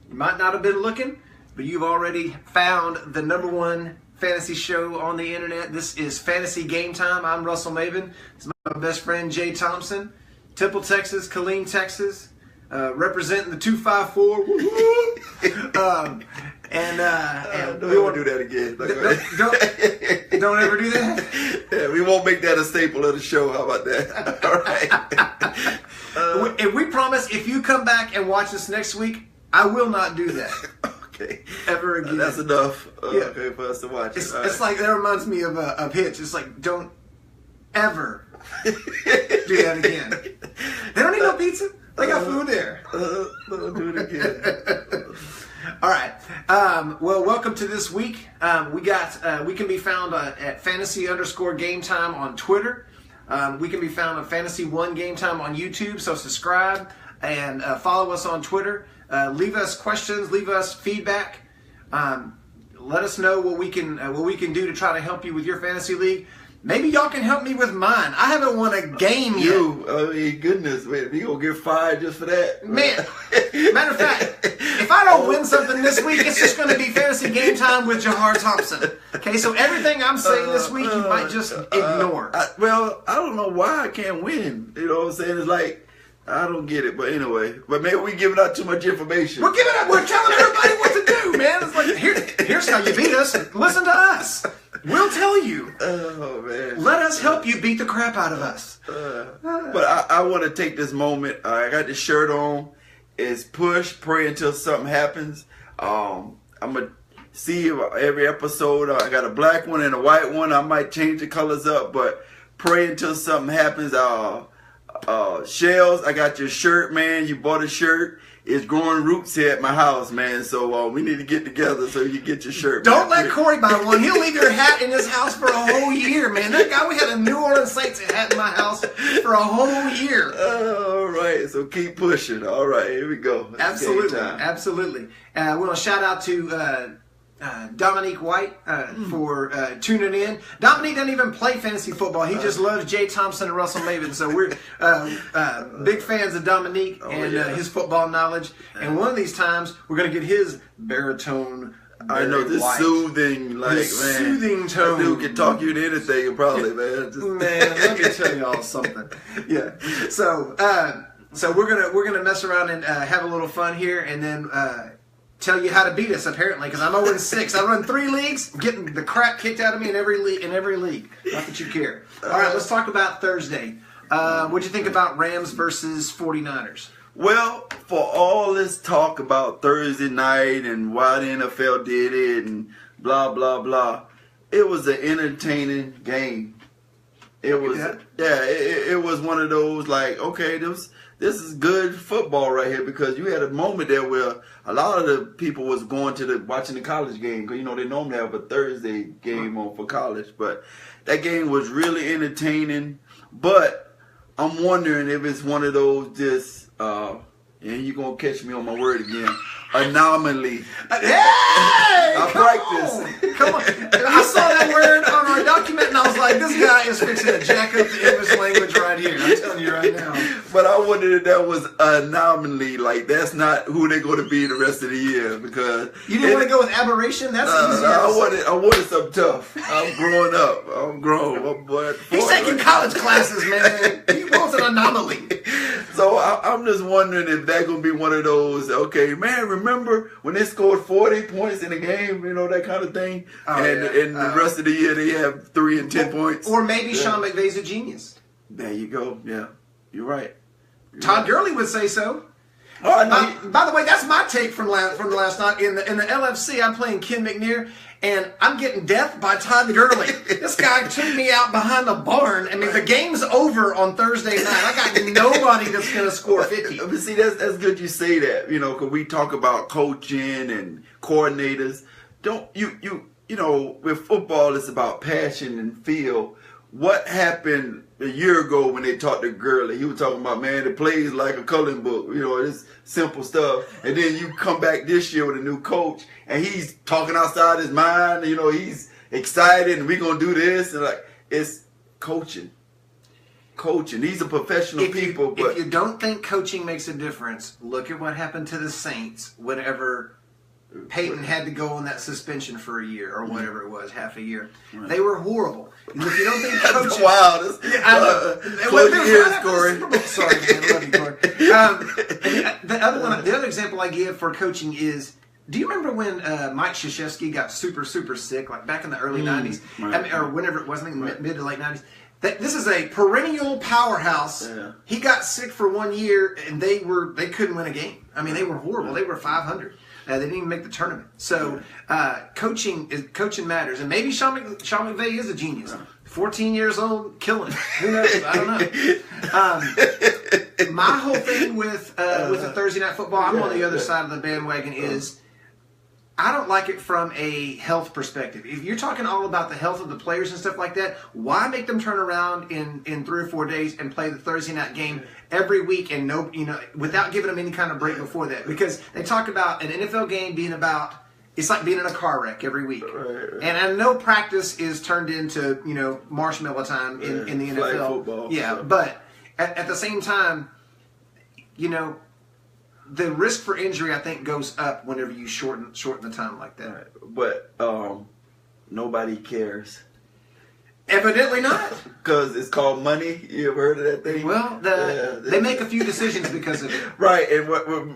You might not have been looking, but you've already found the #1 fantasy show on the internet. This is Fantasy Game Time. I'm Russell Maven. This is my best friend Jay Thompson. Temple, Texas, Killeen, Texas. Representing the 254. And we won't do that again. Don't ever do that. Yeah, we won't make that a staple of the show. How about that? All right. And we promise, if you come back and watch us next week, I will not do that. Okay. Ever again. That's enough. Yeah. Okay, for us to watch. It's like, that reminds me of Hitch. It's like, don't ever do that again. They don't need no pizza. They got food there. Don't do it again. All right. Well, welcome to this week. We can be found at fantasy_game_time on Twitter. We can be found on Fantasy1Game Time on YouTube. So subscribe and follow us on Twitter. Leave us questions. Leave us feedback. Let us know what we can do to try to help you with your fantasy league. Maybe y'all can help me with mine. I haven't won a game yet. I mean, goodness, man, we gonna get fired just for that? Man, matter of fact, if I don't win something this week, it's just going to be Fantasy Game Time with Jahar Thompson. Okay, so everything I'm saying this week, you might just ignore. I don't know why I can't win. You know what I'm saying? It's like, I don't get it. But anyway, maybe we're giving out too much information. We're telling everybody what to do, man. It's like, here's how you beat us. Listen to us. We'll tell you. Oh, man. Let us help you beat the crap out of us. But I want to take this moment. I got this shirt on. It's push, pray until something happens. I'm going to see every episode. I got a black one and a white one. I might change the colors up, but pray until something happens. Shells, I got your shirt, man. You bought a shirt. It's growing roots here at my house, man. So we need to get together so you get your shirt. Don't let Corey buy one. He'll leave your hat in his house for a whole year, man. That guy, we had a New Orleans Saints hat in my house for a whole year. All right, so keep pushing. All right, here we go. Absolutely, absolutely. We want to shout out to Dominique White for tuning in. Dominique doesn't even play fantasy football. He just loves Jay Thompson and Russell Maven. So we're big fans of Dominique and his football knowledge. And one of these times, we're going to get his baritone. I know this White. Soothing, like, this man. Soothing tone. That dude can talk you into anything, probably, man. Man, let me tell y'all something. Yeah. So we're gonna mess around and have a little fun here, and then tell you how to beat us, apparently, because I'm 0-6. I run 3 leagues. I'm getting the crap kicked out of me in every league. Not that you care. All right, let's talk about Thursday. What'd you think about Rams versus 49ers? Well, for all this talk about Thursday night and why the NFL did it and blah, blah, blah, it was an entertaining game. It was, it was one of those, like, okay, this is good football right here, because you had a moment there where a lot of the people was going to watching the college game, because, you know, they normally have a Thursday game on for college, but that game was really entertaining. But I'm wondering if it's one of those and you're going to catch me on my word again, anomaly. Hey! I practiced. Come on. I saw that word on our document and I was like, this guy is fixing to jack up the English language right here. I'm telling you right now. But I wondered if that was anomaly. Like, that's not who they're going to be the rest of the year, because you didn't want to go with aberration? That's easy. I wanted something tough. I'm growing up. I'm grown. But he's taking college classes, man. He wants an anomaly. So I'm just wondering if that's going to be one of those, okay, man, remember when they scored 40 points in a game, you know, that kind of thing? And the rest of the year they have 3 and 10 points. Or maybe Sean McVay's a genius. There you go. Yeah, you're right. Todd Gurley would say so. Oh, by the way, that's my take from last night. In the LFC, I'm playing Ken McNair, and I'm getting death by Todd Gurley. This guy took me out behind the barn. I mean, the game's over on Thursday night. I got nobody that's going to score 50. But see, that's good you say that, you know, because we talk about coaching and coordinators. Don't you know, with football, it's about passion and feel. What happened a year ago when they talked to Gurley? He was talking about, man, it plays like a coloring book. You know, it's simple stuff. And then you come back this year with a new coach, and he's talking outside his mind. You know, he's excited, and we're going to do this. And, like, it's coaching. coaching. These are professional people. But if you don't think coaching makes a difference, look at what happened to the Saints whenever Peyton had to go on that suspension for a year or whatever it was, half a year. Right. They were horrible. If you don't think coaching... wow. Close your ears, Corey. Sorry, man. I love you, Corey. The other example I give for coaching is, do you remember when Mike Krzyzewski got super, super sick, like back in the early 90s? Right. I mean, or whenever it was, I think mid to late 90s. This is a perennial powerhouse. Yeah. He got sick for 1 year, and they couldn't win a game. I mean, they were horrible. They were 500. They didn't even make the tournament. So coaching matters. And maybe Sean McVay is a genius. 14 years old, killing it. Who knows? I don't know. My whole thing with the Thursday Night Football, I'm on the other side of the bandwagon, is I don't like it from a health perspective. If you're talking all about the health of the players and stuff like that, why make them turn around in 3 or 4 days and play the Thursday night game every week and without giving them any kind of break before that? Because they talk about an NFL game being it's like being in a car wreck every week. Right. And I know practice is turned into, marshmallow time in the NFL. Football, yeah, but at the same time, the risk for injury, I think, goes up whenever you shorten the time like that. Right. But nobody cares. Evidently not. Because it's called money. You ever heard of that thing? Well, they make a few decisions because of it. Right. And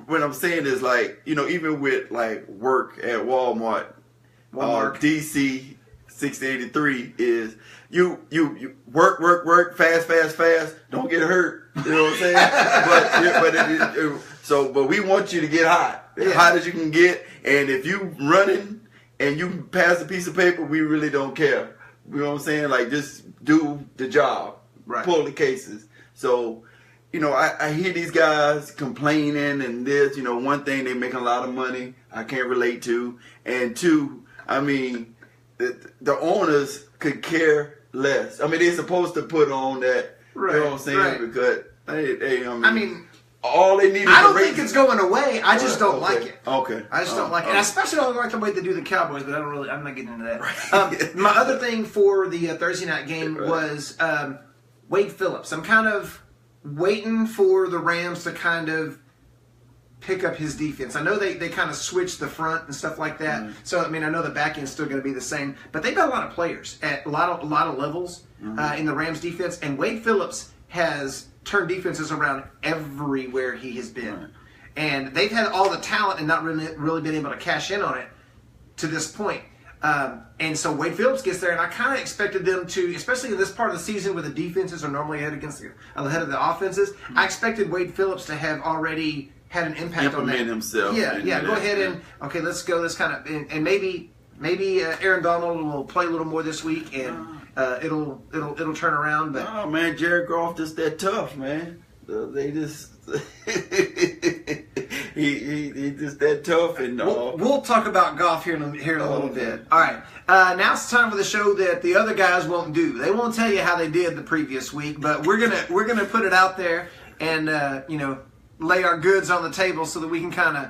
what I'm saying is, like, even with, like, work at Walmart. DC 6083 is you work, fast, don't get hurt. You know what I'm saying? but we want you to get hot. As hot as you can get. And if you running and you pass a piece of paper, we really don't care. You know what I'm saying? Like, just do the job. Right. Pull the cases. So, I hear these guys complaining and this, one thing, they make a lot of money I can't relate to. And two, I mean, the owners could care less. I mean, they're supposed to put on that, right, you know what I'm saying? Right. Because, I mean, all they need is I don't think it's going away. I just don't like it. Okay. I just don't like it. And I especially don't like the way they do the Cowboys, but I'm not getting into that. My other thing for the Thursday night game was Wade Phillips. I'm kind of waiting for the Rams to kind of pick up his defense. I know they kind of switched the front and stuff like that. Mm-hmm. So, I mean, I know the back end's still going to be the same. But they've got a lot of players at a lot of levels in the Rams defense. And Wade Phillips has turned defenses around everywhere he has been. Right. And they've had all the talent and not really been able to cash in on it to this point. And so Wade Phillips gets there, and I kind of expected them to, especially in this part of the season where the defenses are normally ahead of the offenses, I expected Wade Phillips to have already had an impact on that. Himself. Yeah. Go ahead and let's go. This kind of and maybe Aaron Donald will play a little more this week, and it'll turn around. But oh man, Jared Goff just that tough, man. They just he just that tough, and we'll talk about Goff here in a little bit. All right, now it's time for the show that the other guys won't do. They won't tell you how they did the previous week, but we're gonna put it out there and lay our goods on the table so that we can kind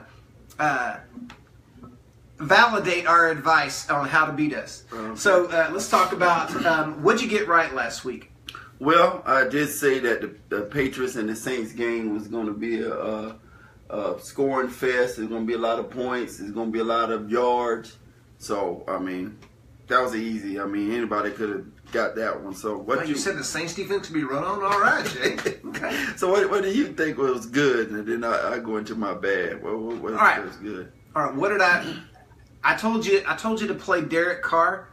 of validate our advice on how to beat us. Okay. So let's talk about what'd you get right last week? Well, I did say that the Patriots and the Saints game was going to be a scoring fest. There's going to be a lot of points. There's going to be a lot of yards. So, I mean, that was easy. I mean, anybody could have got that one. So, you said the Saints defense could be run on? All right, Jay. Okay. So, what do you think was good? And then I go into my bad. What was good? All right. What did I told you to play Derek Carr.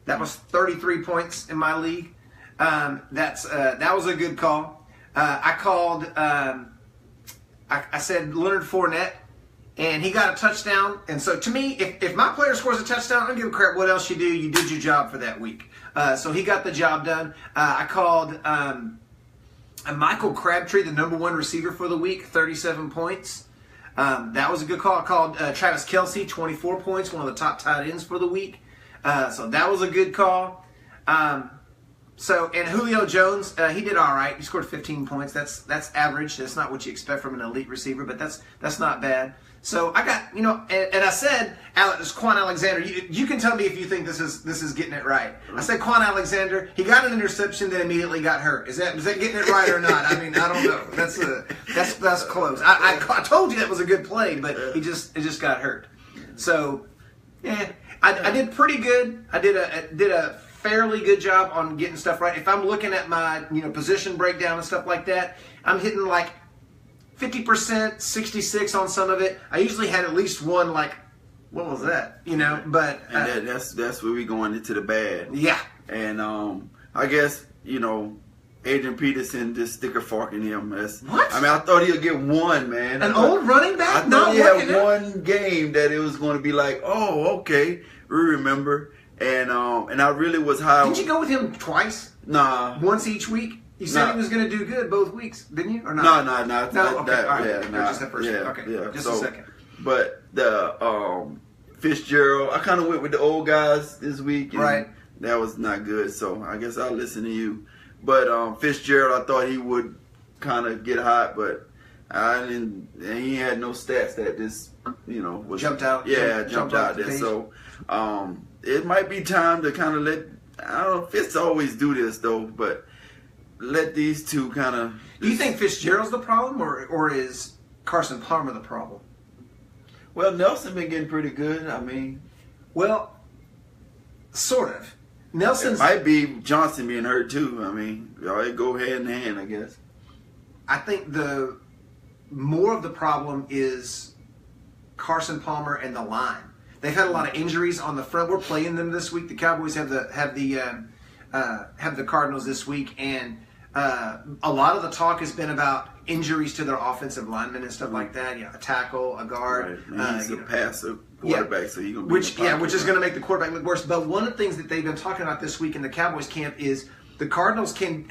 That was 33 points in my league. That was a good call. I called. I said Leonard Fournette, and he got a touchdown. And so to me, if my player scores a touchdown, I don't give a crap what else you do. You did your job for that week. So he got the job done. I called Michael Crabtree, the number one receiver for the week, 37 points. That was a good call. I called Travis Kelce, 24 points, one of the top tight ends for the week. So that was a good call. So, and Julio Jones, he did all right. He scored 15 points. That's average. That's not what you expect from an elite receiver, but that's not bad. So I got, and I said, Quan Alexander. You can tell me if you think this is getting it right. I said Quan Alexander. He got an interception, then immediately got hurt. Is that getting it right or not? I mean, I don't know. That's close. I told you that was a good play, but it just got hurt. So, yeah, I did pretty good. I did a fairly good job on getting stuff right. If I'm looking at my position breakdown and stuff like that, I'm hitting like 50%, 66 on some of it. I usually had at least one like, what was that? But and that's where we going into the bad. Yeah. And I guess Adrian Peterson just sticker forking him. What? I mean, I thought he'd get one, man. Old running back. I thought he had one game that it was going to be like, oh, okay, we remember. And I really was high. Didn't you go with him twice? Nah. Once each week? You said he was going to do good both weeks, didn't you? Or not? No. Okay, all right. Yeah, just that first week. Okay, just a second. But the Fitzgerald, I kind of went with the old guys this week. And right. That was not good, so I guess I'll listen to you. But Fitzgerald, I thought he would kind of get hot, but he had no stats that just, was jumped out. Yeah, jumped out there. So it might be time to kind of I don't know, Fitz always do this though, but let these two kind of. Do you think Fitzgerald's the problem, or is Carson Palmer the problem? Well, Nelson been getting pretty good. I mean, well, sort of. Nelson's it might be Johnson being hurt too. I mean, they go hand in hand, I guess. I think the more of the problem is Carson Palmer and the line. They've had a lot of injuries on the front. We're playing them this week. The Cowboys have the Cardinals this week, and a lot of the talk has been about injuries to their offensive linemen and stuff like that. A tackle, a guard. Right. He's a passer quarterback, so he's gonna be which is going to make the quarterback look worse. But one of the things that they've been talking about this week in the Cowboys camp is the Cardinals can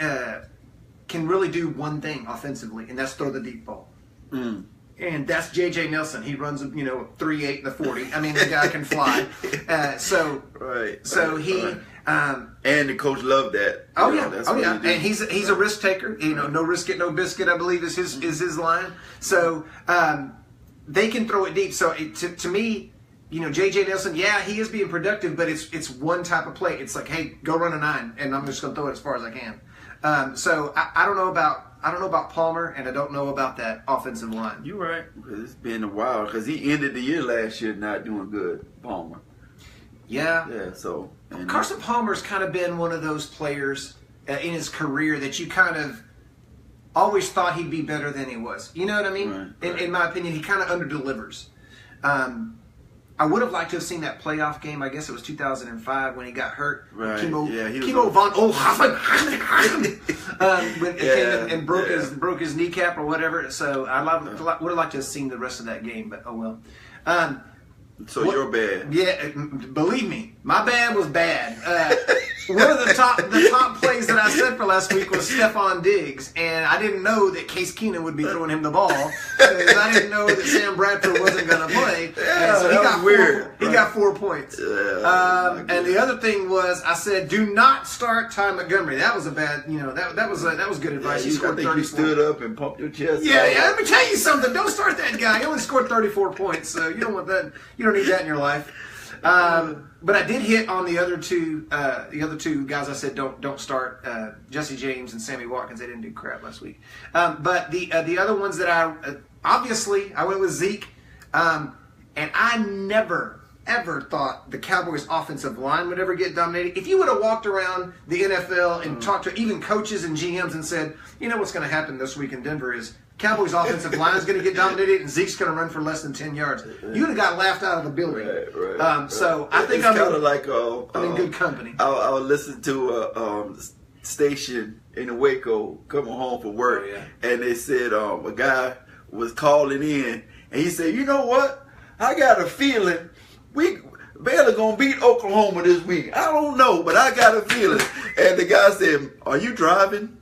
really do one thing offensively, and that's throw the deep ball. Mm. And that's J.J. Nelson. He runs, 3.8 in the 40. I mean, the guy can fly. And the coach loved that. Oh yeah. And he's a risk taker. No risk it, no biscuit, I believe is his line. So they can throw it deep. So to me, J.J. Nelson, he is being productive, but it's one type of play. It's like, hey, go run a 9, and I'm just going to throw it as far as I can. So I don't know about Palmer, and I don't know about that offensive line. You're right. Because it's been a while. Because he ended the year last year not doing good, Palmer. Yeah. Yeah, so. Carson Palmer's kind of been one of those players in his career that you kind of always thought he'd be better than he was. You know what I mean? Right. In my opinion, he kind of underdelivers. I would have liked to have seen that playoff game. I guess it was 2005 when he got hurt. Right. Chemo von Oelhoffen came and broke his kneecap or whatever. So I would have liked to have seen the rest of that game, but oh well. So you're bad. Yeah, believe me, my bad was bad. One of the top plays that I said for last week was Stephon Diggs, and I didn't know that Case Keenum would be throwing him the ball because I didn't know that Sam Bradford wasn't going to play. Yeah, so he got weird. He got 4 points. Yeah, and the other thing was, I said, do not start Ty Montgomery. That was a bad, that was good advice. Yeah, he scored 34. You stood up and pumped your chest. Yeah. Let me tell you something. Don't start that guy. He only scored 34 points, so you don't want that. You don't need that in your life. But I did hit on the other two guys. I said don't start Jesse James and Sammy Watkins. They didn't do crap last week. But the other ones that I went with Zeke, and I never ever thought the Cowboys' offensive line would ever get dominated. If you would have walked around the NFL and talked to even coaches and GMs and said, what's going to happen this week in Denver is Cowboys' offensive line is going to get dominated and Zeke's going to run for less than 10 yards. You would have got laughed out of the building. Right. So I think I'm kind of like I'm in good company. I would listen to a station in Waco coming home from work, and they said a guy was calling in, and he said, "You know what? I got a feeling Baylor gonna beat Oklahoma this week. I don't know, but I got a feeling." And the guy said, "Are you driving?"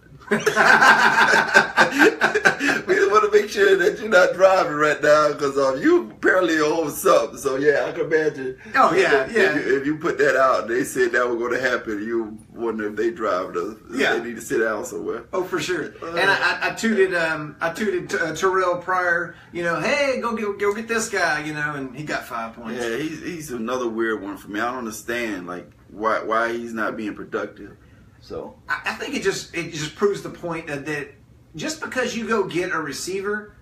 We just want to make sure that you're not driving right now because you apparently owe something. So yeah, I can imagine. Oh yeah, yeah. If you put that out, and they said that was going to happen. You wonder if they drive. They need to sit down somewhere. Oh, for sure. And I tooted Terrell Pryor. You know, hey, go get this guy. You know, and he got 5 points. Yeah, he's another weird one for me. I don't understand like why he's not being productive. So I think it just proves the point that just because you go get a receiver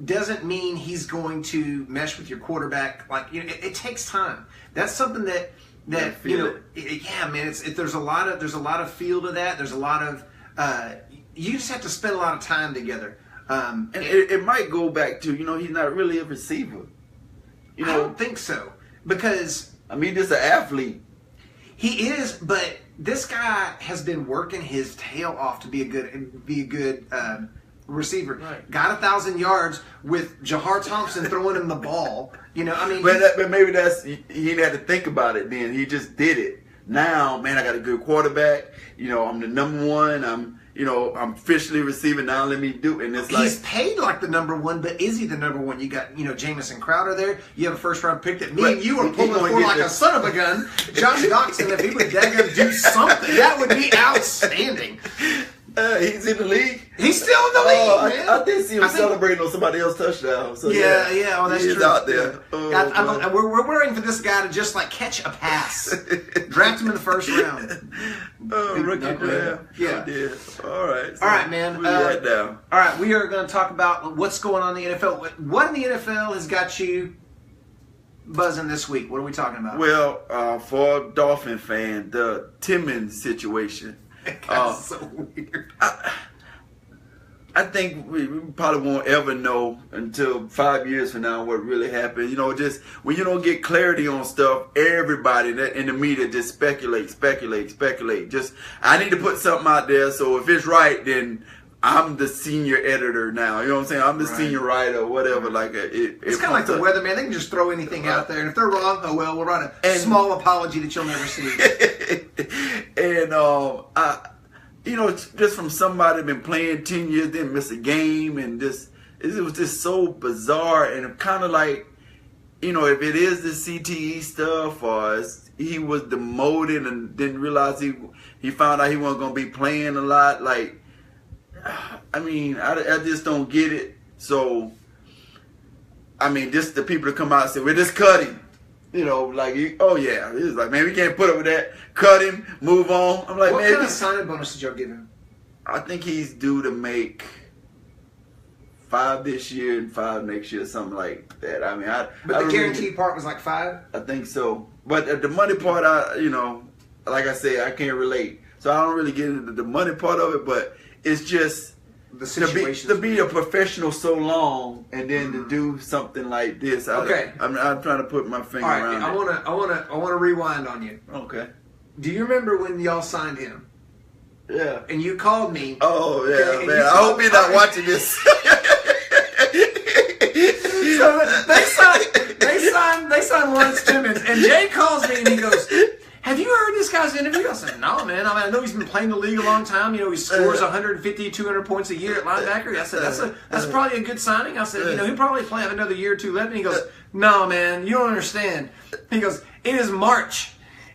doesn't mean he's going to mesh with your quarterback. Like, you know, it takes time. That's something that you know. Yeah, man. There's a lot of feel to that. There's a lot of you just have to spend a lot of time together. And it might go back to, you know, he's not really a receiver. You know, I don't think so, because I mean, just an athlete. He is, but this guy has been working his tail off to be a good receiver. Right. Got 1,000 yards with Jahar Thompson throwing him the ball. You know, I mean, but maybe he didn't have to think about it then. He just did it. Now, man, I got a good quarterback. You know, I'm the number one. I'm officially receiving. Now let me do it. And it's he's paid like the number one, but is he the number one? You got, you know, Jamison Crowder there. You have a first round pick that me and you are pulling for like a son of a gun. Josh Doxson, if he would do something, that would be outstanding. He's in the league. He's still in the league, man. I did see him celebrating on somebody else's touchdown. So yeah. Oh, that's he's true. out there. Oh, we're waiting for this guy to just like catch a pass. Draft him in the first round. Rookie draft. Yeah. All right. So all right, man. Right now. All right, we are going to talk about what's going on in the NFL. What in the NFL has got you buzzing this week? What are we talking about? Well, for a Dolphin fan, the Timmons situation. That's so weird. I think we probably won't ever know until 5 years from now what really happened. You know, just when you don't get clarity on stuff, everybody in the media just speculate. Just, I need to put something out there, so if it's right, then I'm the senior editor now. You know what I'm saying? I'm the senior writer or whatever. Like it's kind of like the weatherman. They can just throw anything out there, and if they're wrong, oh well, we'll write a small apology that you'll never see. And you know, just from somebody been playing 10 years, didn't miss a game, and it was just so bizarre, and kind of like, you know, if it is the CTE stuff or he was demoted and didn't realize he found out he wasn't gonna be playing a lot. Like, I mean, I just don't get it. So, I mean, just the people that come out and say, we're just cutting. You know, like, oh yeah, it's like, man, we can't put up with that. Cut him, move on. I'm like, what man, kind of signing bonus did y'all give him? I think he's due to make 5 this year and 5 next year, something like that. I mean, but the guaranteed part was like 5. I think so. But the money part, you know, like I said, I can't relate, so I don't really get into the money part of it. But it's just the situation to be a professional so long and then to do something like this. Okay, I'm trying to put my finger around it. I want to rewind on you. Okay. Do you remember when y'all signed him? Yeah. And you called me. Oh yeah, okay, man. I hope you're not watching this. So they signed Lawrence Timmons, and Jay calls me and he goes, "Have you heard this guy's interview?" I said, "No, man. I mean, I know he's been playing the league a long time. You know, he scores 150, 200 points a year at linebacker." I said, "That's probably a good signing." I said, "You know, he'll probably have another year or two left." And he goes, "No, man, you don't understand." He goes, "It is March.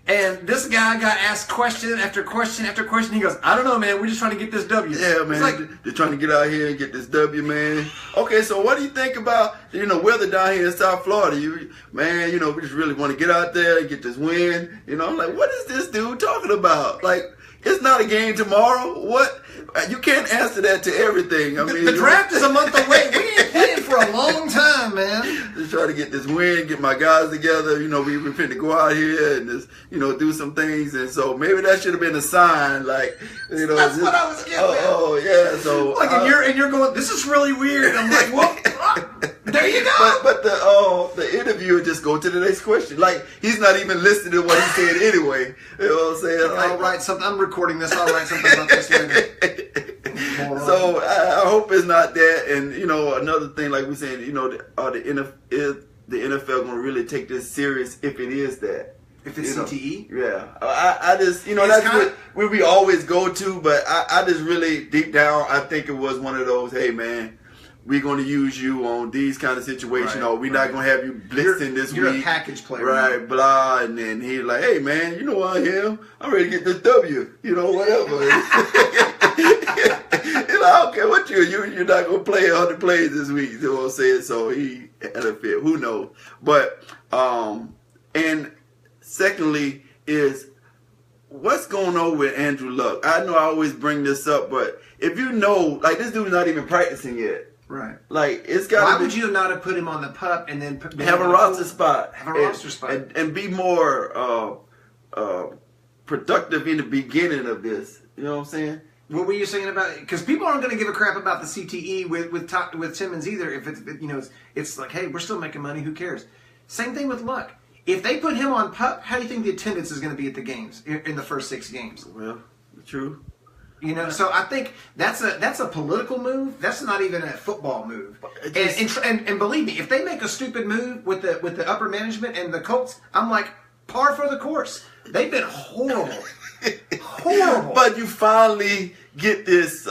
And this guy got asked question after question after question. He goes, I don't know, man. We're just trying to get this W." Yeah, man. Like, they're trying to get out here and get this W, man. Okay, so what do you think about, you know, weather down here in South Florida? You know, we just really want to get out there and get this win. You know, I'm like, what is this dude talking about? Like, it's not a game tomorrow. What? You can't answer that to everything. I mean, the draft is a month away. We ain't playing for a long time, man. Just try to get this win, get my guys together. You know, we finna go out here and just, you know, do some things. And so maybe that should have been a sign, like, you know. That's what I was getting at. Oh yeah. So like, and you're going, this is really weird. I'm like, well, there you go. But the interviewer just go to the next question. Like, he's not even listening to what he said anyway. You know what I'm saying? Like, I'll write something. I'm recording this. I'll write something about this later. So I hope it's not that. And you know, another thing, like we said, you know, the NFL going to really take this serious if it is that? If it's CTE? Yeah. I just, that's where we always go to, but I just really, deep down, I think it was one of those, hey, man, we're going to use you on these kind of situations, or we're not going to have you blitzing this week. You're a package player. Right, blah. And then he's like, hey, man, you know who I am? I'm ready to get this W. Whatever. I don't care what you're not going to play 100 plays this week. You know what I'm saying? So he had a fit. Who knows? But, and secondly is what's going on with Andrew Luck? I know I always bring this up, but if this dude's not even practicing yet. Right. Like, it's got to Why would you not have put him on the pup and then have a roster spot? Have a roster spot. And be more productive in the beginning of this. You know what I'm saying? What were you saying about it? Because people aren't going to give a crap about the CTE with Timmons either. If it's like, hey, we're still making money. Who cares? Same thing with Luck. If they put him on pup, how do you think the attendance is going to be at the games in the first 6 games? Well, true. So I think that's a political move. That's not even a football move. And believe me, if they make a stupid move with the upper management and the Colts, I'm like, par for the course. They've been horrible. Horrible. But you finally get this,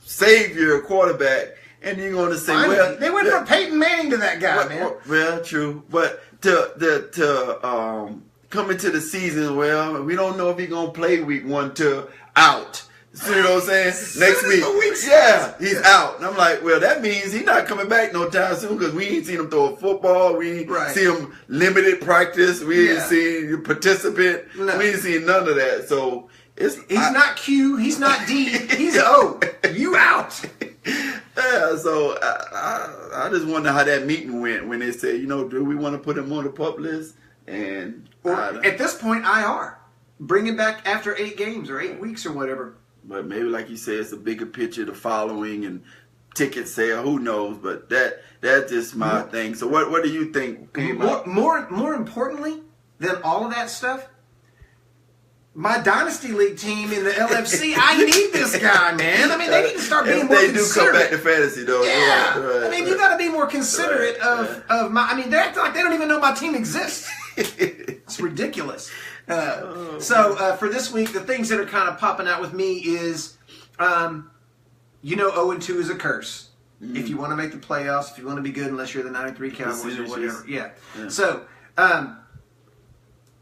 savior quarterback, and you're going to say, finally, well, they went from Peyton Manning to that guy, man. Well, true, but to come into the season, well, we don't know if he's going to play week 1 to out. You know what I'm saying? Next week, he's out. And I'm like, well, that means he's not coming back no time soon because we ain't seen him throw a football. We ain't see him limited practice. We ain't seen him participant. No. We ain't seen none of that. So he's not Q. He's not D. He's O. You out. Yeah. So I just wonder how that meeting went when they said, do we want to put him on the pup list? And at this point, IR. Bring him back after 8 games or 8 weeks or whatever. But maybe, like you said, it's a bigger picture, the following and ticket sale. Who knows? But that's just my thing. So what do you think came up? More importantly than all of that stuff, my Dynasty League team in the LFC, I need this guy, man. I mean, they need to start being more considerate. They do come back to fantasy, though. Yeah. Right, I mean, you got to be more considerate of my... I mean, they act like they don't even know my team exists. It's ridiculous. For this week, the things that are kind of popping out with me is, 0-2 is a curse. If you want to make the playoffs, if you want to be good, unless you're the 93 Cowboys or whatever. Yeah. So,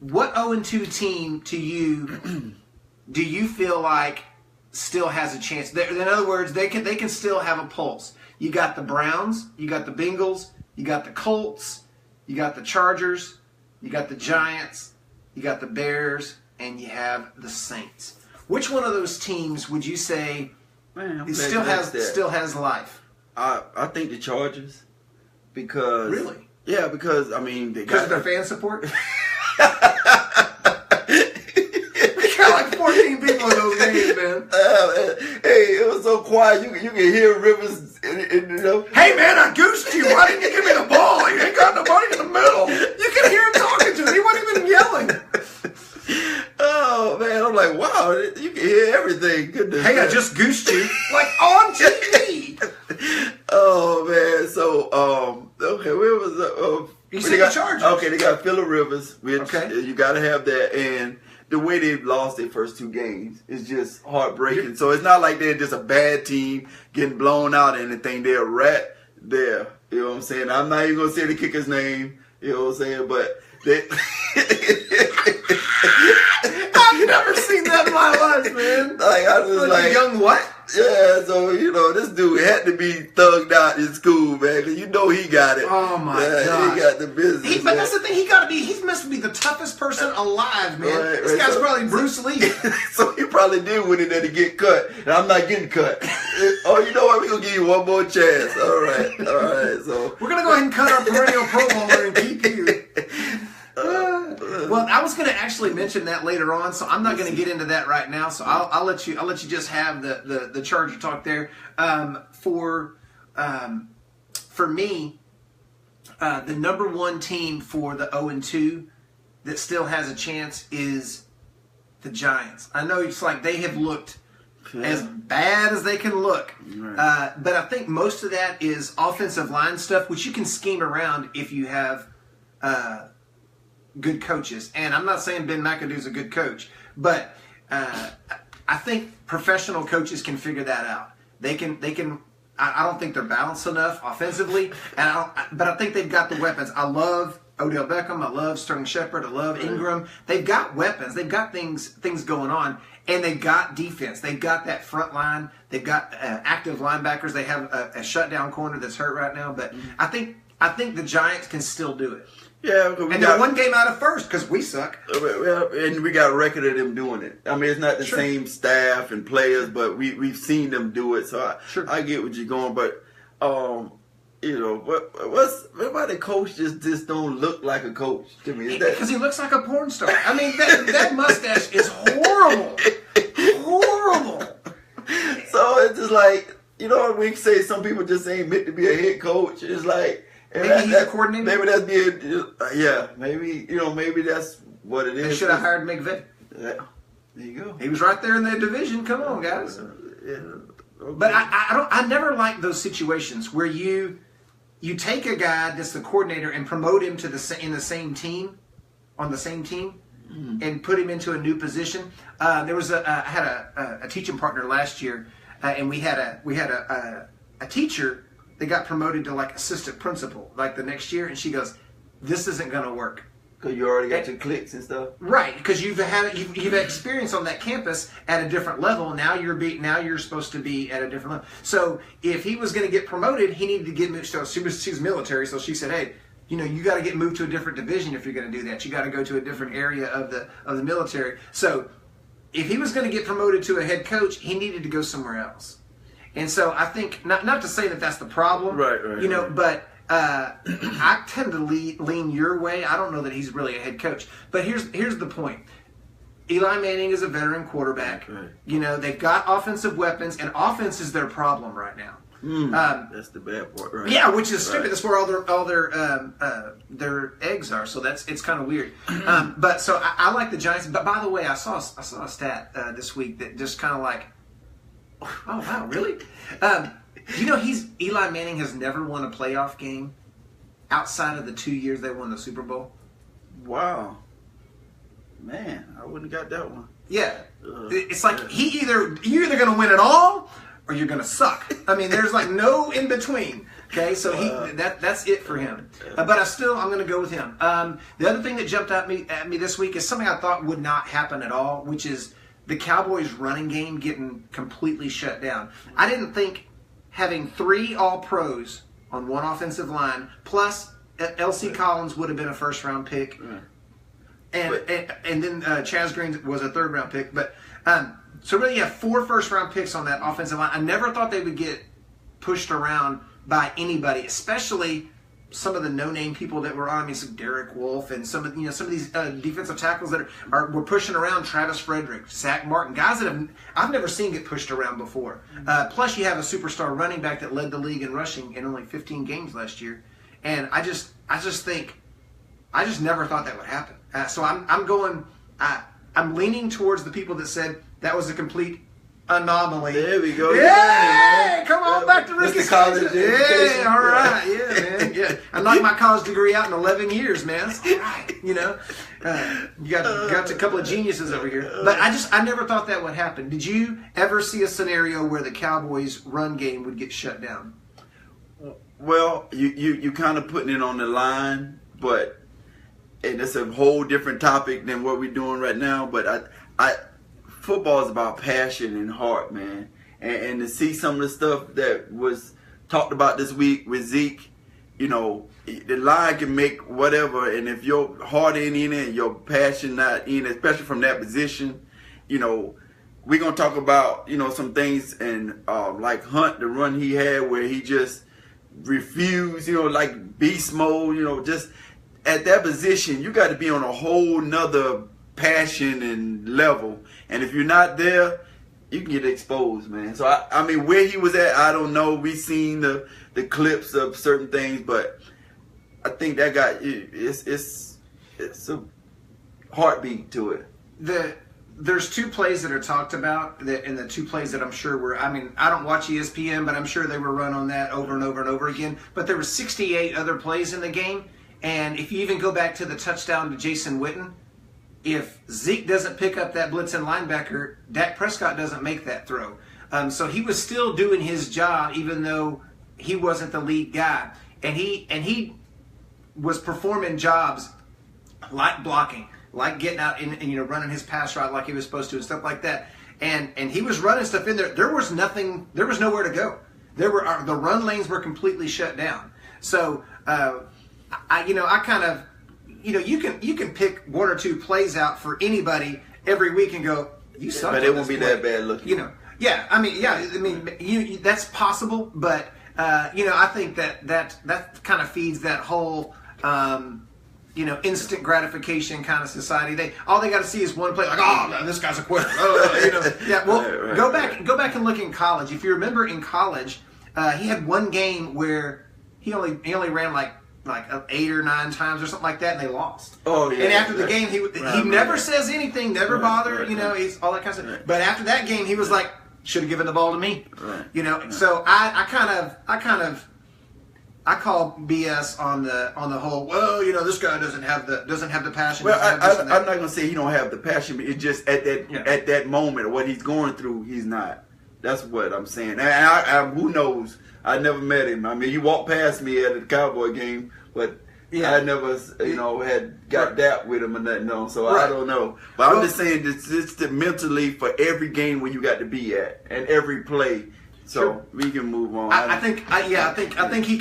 what 0-2 team to you do you feel like still has a chance? In other words, they can still have a pulse. You got the Browns, you got the Bengals, you got the Colts, you got the Chargers, you got the Giants, you got the Bears, and you have the Saints. Which one of those teams would you say still has life? I think the Chargers, because really, yeah, because I mean because of their fan support. They got like 14 people in those games, man. Hey, it was so quiet. You can hear Rivers. Hey, man, I goosed you. Why didn't you give me the ball? You ain't got nobody in the middle. You can hear him talking to him. He wasn't even yelling. Oh man, I'm like, wow, you can hear everything. Goodness. Hey, man. I just goosed you, like on TV. Oh man, so okay, where was you said the Chargers? Okay, they got Phillip Rivers, which you got to have that, and the way they've lost their first 2 games is just heartbreaking. So it's not like they're just a bad team getting blown out or anything. They're right there. You know what I'm saying? I'm not even gonna say the kicker's name. You know what I'm saying? But they. I've never seen that in my life, man. Like I was like young what? Yeah, so this dude had to be thugged out in school, man, because he got it. Oh my god, he got the business. But that's the thing, he must be the toughest person alive, man. Right, this guy's probably Bruce Lee. So he probably did win it there to get cut, and I'm not getting cut. Oh, you know what? We're gonna give you one more chance. All right. So we're gonna go ahead and cut our perennial Pro Bowler and keep you. Well, I was going to actually mention that later on, so I'm not going to get into that right now. So I'll let you just have the Charger talk there. For me, the number 1 team for the 0-2 that still has a chance is the Giants. I know it's like they have looked as bad as they can look, but I think most of that is offensive line stuff, which you can scheme around if you have. good coaches. And I'm not saying Ben McAdoo's a good coach, but I think professional coaches can figure that out. They can. I don't think they're balanced enough offensively, but I think they've got the weapons. I love Odell Beckham. I love Sterling Shepard. I love Ingram. They've got weapons. They've got things going on, and they've got defense. They've got that front line. They've got active linebackers. They have a shutdown corner that's hurt right now. But I think the Giants can still do it. Yeah, and they're one game out of first because we suck. And we got a record of them doing it. I mean, it's not the same staff and players, but we've seen them do it. So I get what you're going, but you know, why the coach just don't look like a coach to me? Because he looks like a porn star. I mean, that mustache is horrible, horrible. So it's just like, you know, we say some people just ain't meant to be a head coach. It's like. Maybe he's a coordinator. Maybe that's maybe that's what it is. They should have hired McVay. There you go. He was right there in the division. Come on, guys. Okay. But I never like those situations where you take a guy that's the coordinator and promote him to on the same team, and put him into a new position. There was I had a teaching partner last year, and we had a teacher. They got promoted to like assistant principal like the next year, and she goes, "This isn't going to work." Because you already got your clicks and stuff. Right, because you've had experience on that campus at a different level. Now you're supposed to be at a different level. So if he was going to get promoted, he needed to get moved. So she was military, so she said, "Hey, you know, you got to get moved to a different division if you're going to do that. You got to go to a different area of the military." So if he was going to get promoted to a head coach, he needed to go somewhere else. And so I think, not to say that that's the problem, right, you know, but I tend to lean your way. I don't know that he's really a head coach. But here's the point. Eli Manning is a veteran quarterback. Right. You know, they've got offensive weapons, and offense is their problem right now. That's the bad part, right? Yeah, which is stupid. That's where all their eggs are. So it's kind of weird. But so I like the Giants. But by the way, I saw a stat this week that just kind of like, oh wow, really? You know, Eli Manning has never won a playoff game outside of the 2 years they won the Super Bowl. Wow, man, I wouldn't have got that one. Yeah, it's like you're either going to win it all or you're going to suck. I mean, there's like no in between. Okay, so that's it for him. But I'm going to go with him. The other thing that jumped at me this week is something I thought would not happen at all, which is the Cowboys' running game getting completely shut down. I didn't think having 3 All-Pros on one offensive line, plus L.C. Collins would have been a first-round pick, and then Chaz Green was a third-round pick. But so really you have 4 first-round picks on that offensive line. I never thought they would get pushed around by anybody, especially some of the no-name people that were on. I mean, some Derek Wolfe and some of these defensive tackles that were pushing around. Travis Frederick, Zach Martin, guys that I've never seen get pushed around before. Plus, you have a superstar running back that led the league in rushing in only 15 games last year, and I just never thought that would happen. So I'm leaning towards the people that said that was a complete anomaly. There we go. Yeah, come on back to Ricky. College. Yeah, all right. Yeah, man. Yeah, I knocked my college degree out in 11 years, man. That's all right. You know, you got a couple of geniuses over here. But I never thought that would happen. Did you ever see a scenario where the Cowboys' run game would get shut down? Well, you kind of putting it on the line, but and it's a whole different topic than what we're doing right now. But football is about passion and heart, man. And to see some of the stuff that was talked about this week with Zeke, you know, the line can make whatever, and if your heart ain't in it and your passion not in it, especially from that position, you know, we're going to talk about, you know, some things and like Hunt, the run he had where he just refused, you know, like beast mode, you know, just at that position, you got to be on a whole nother passion and level. And if you're not there, you can get exposed, man. So, I mean, where he was at, I don't know. We've seen the clips of certain things, but I think that got it's a heartbeat to it. There's 2 plays that are talked about, and the 2 plays that I'm sure were, I mean, I don't watch ESPN, but I'm sure they were run on that over and over and over again. But there were 68 other plays in the game, And if you even go back to the touchdown to Jason Witten, if Zeke doesn't pick up that blitzing linebacker, Dak Prescott doesn't make that throw. So he was still doing his job, even though he wasn't the lead guy. And he was performing jobs like blocking, like getting out and running his pass route like he was supposed to and stuff like that. And he was running stuff in there. There was nowhere to go. The run lanes were completely shut down. So I kind of, you can pick one or two plays out for anybody every week and go, you suck. But it won't be that bad looking. That's possible, but I think that kind of feeds that whole instant gratification kind of society. All they got to see is one play, like, oh no, this guy's a quitter. Go back and look in college. If you remember in college, he had one game where he only ran like 8 or 9 times or something like that, and they lost. Oh yeah. And after the game, he never says anything, never bothered. He's all that kind of stuff. But after that game, he was like, should have given the ball to me. Right. So I call BS on the whole. Well, this guy doesn't have the passion. Well, I'm not gonna say he don't have the passion, but it's just at that moment, what he's going through, he's not. That's what I'm saying. And who knows? I never met him. I mean, he walked past me at a Cowboy game, but I never, had got that with him or nothing. So I don't know. But I'm just saying, it's mentally for every game where you got to be at and every play. So we can move on. I think he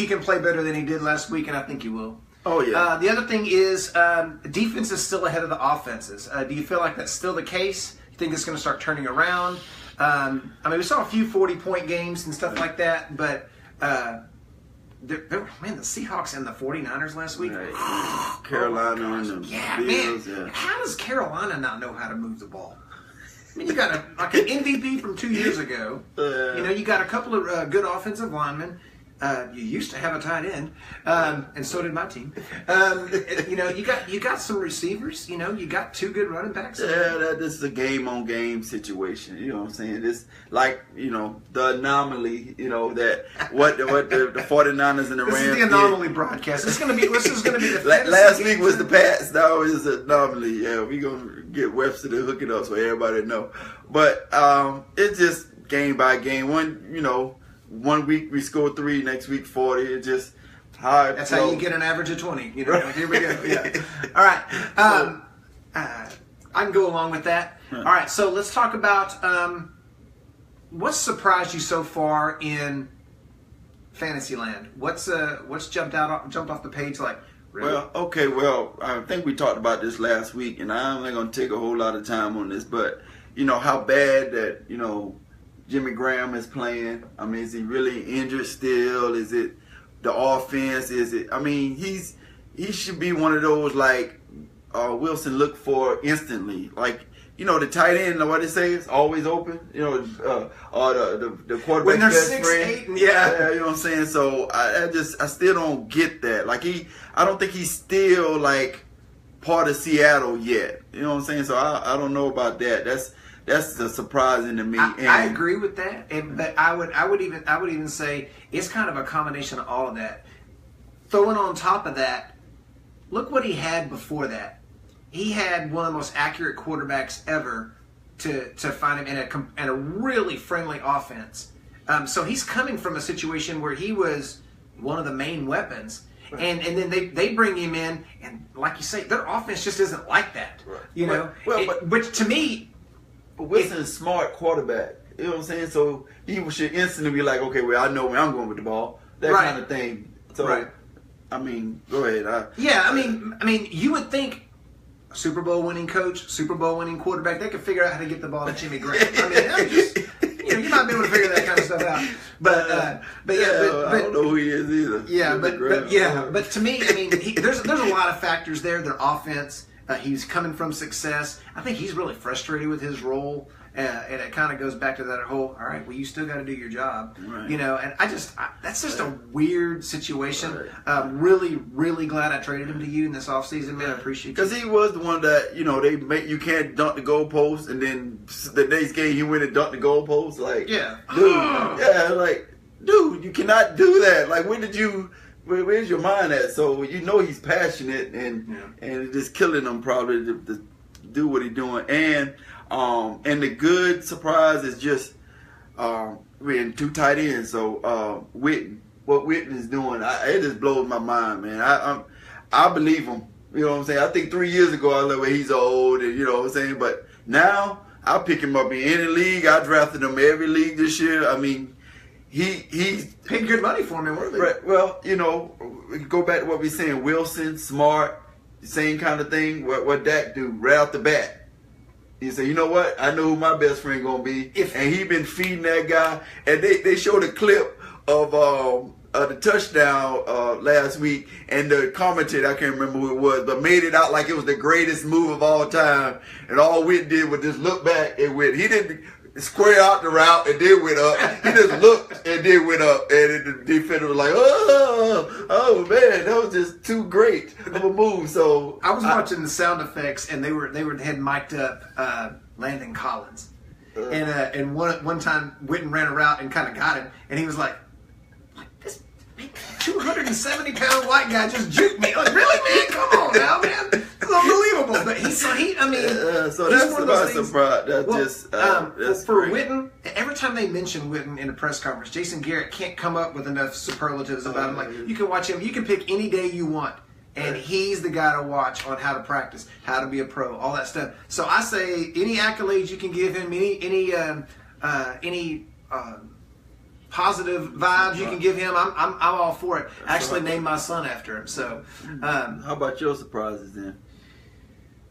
can play better than he did last week, and I think he will. Oh yeah. The other thing is defense is still ahead of the offenses. Do you feel like that's still the case? You think it's going to start turning around? We saw a few 40-point games and stuff like that, but the Seahawks and the 49ers last week. Right. Carolina and the Bills. Man, how does Carolina not know how to move the ball? I mean, you got an MVP from 2 years ago. You got a couple of good offensive linemen. You used to have a tight end, and so did my team. You got some receivers. You got 2 good running backs. Yeah, this is a game-on-game situation. You know what I'm saying? It's like, the anomaly. That what the 49ers and the Rams. This is the anomaly broadcast. This is gonna be the last week was the Pats. Now it's an anomaly. Yeah, we gonna get Webster to hook it up so everybody know. But it's just game by game. One week we score 3, next week 40. It's just how that's how you get an average of 20. Here we go. Yeah. All right. I can go along with that. All right. So let's talk about what's surprised you so far in Fantasyland. What's jumped off the page like? Really? Well, I think we talked about this last week, and I'm not going to take a whole lot of time on this, but how bad that Jimmy Graham is playing. I mean, is he really injured still? Is it the offense? Is it? I mean, he should be one of those like Wilson looked for instantly. Like the tight end, what they say is always open. Or the quarterback's when they're best 6'8", friend. yeah, you know what I'm saying. So I still don't get that. Like I don't think he's still like part of Seattle yet. You know what I'm saying. So I don't know about that. That's surprising to me. I agree with that, but I would even say it's kind of a combination of all of that. Throwing on top of that, look what he had before that. He had one of the most accurate quarterbacks ever to find him in a really friendly offense. So he's coming from a situation where he was one of the main weapons, right. and then they bring him in, and like you say, their offense just isn't like that. Right. Which to me. But Wilson's a smart quarterback. You know what I'm saying? So he should instantly be like, okay, well, I know where I'm going with the ball. That kind of thing. So, I mean, go ahead. I mean, you would think a Super Bowl winning coach, Super Bowl winning quarterback, they could figure out how to get the ball to Jimmy Graham. I mean, you might be able to figure that kind of stuff out. But I don't know who he is either. Yeah, but to me, I mean, there's a lot of factors there. Their offense. He's coming from success. I think he's really frustrated with his role, and it kind of goes back to that whole, all right, well, you still got to do your job, right. And that's just a weird situation. Right. Really, really glad I traded him to you in this offseason, man. I appreciate it. Because he was the one that, you can't dunk the goalpost, and then the next game he went and dunked the goalpost. Like, dude, you cannot do that. Like, when did you where's your mind at? So you know he's passionate and it's just killing him probably to do what he's doing. And the good surprise is just we're in 2 tight ends. So Witten, what Witten is doing, it just blows my mind, man. I believe him. You know what I'm saying? I think 3 years ago I was like, well, he's old, and you know what I'm saying. But now I pick him up in any league. I drafted him every league this year. I mean, he's paid good money for him, weren't they? Right. Well, you know, we go back to what we're saying. Wilson, Smart, same kind of thing. What Dak do right off the bat? He said, you know what? I know who my best friend gonna be, and he been feeding that guy. And they showed a clip of the touchdown last week, and the commentator, I can't remember who it was, but made it out like it was the greatest move of all time. And all Witt did was just look back and went. He didn't square out the route and then went up. He just looked and then went up, and the defender was like, "Oh man, that was just too great of a move." So I was watching the sound effects, and they had mic'd up Landon Collins, and one time Witten ran a route and kind of got him, and he was like, "This big 270-pound white guy just juked me." Like, really, man? Come on now, man. It's unbelievable. But so that's about surprise. That's for great. Witten, every time they mention Witten in a press conference, Jason Garrett can't come up with enough superlatives about him. Like, you can watch him, you can pick any day you want, and he's the guy to watch on how to practice, how to be a pro, all that stuff. So I say any accolades you can give him, any positive vibes you can give him, I'm all for it. I actually named my son after him. So how about your surprises then?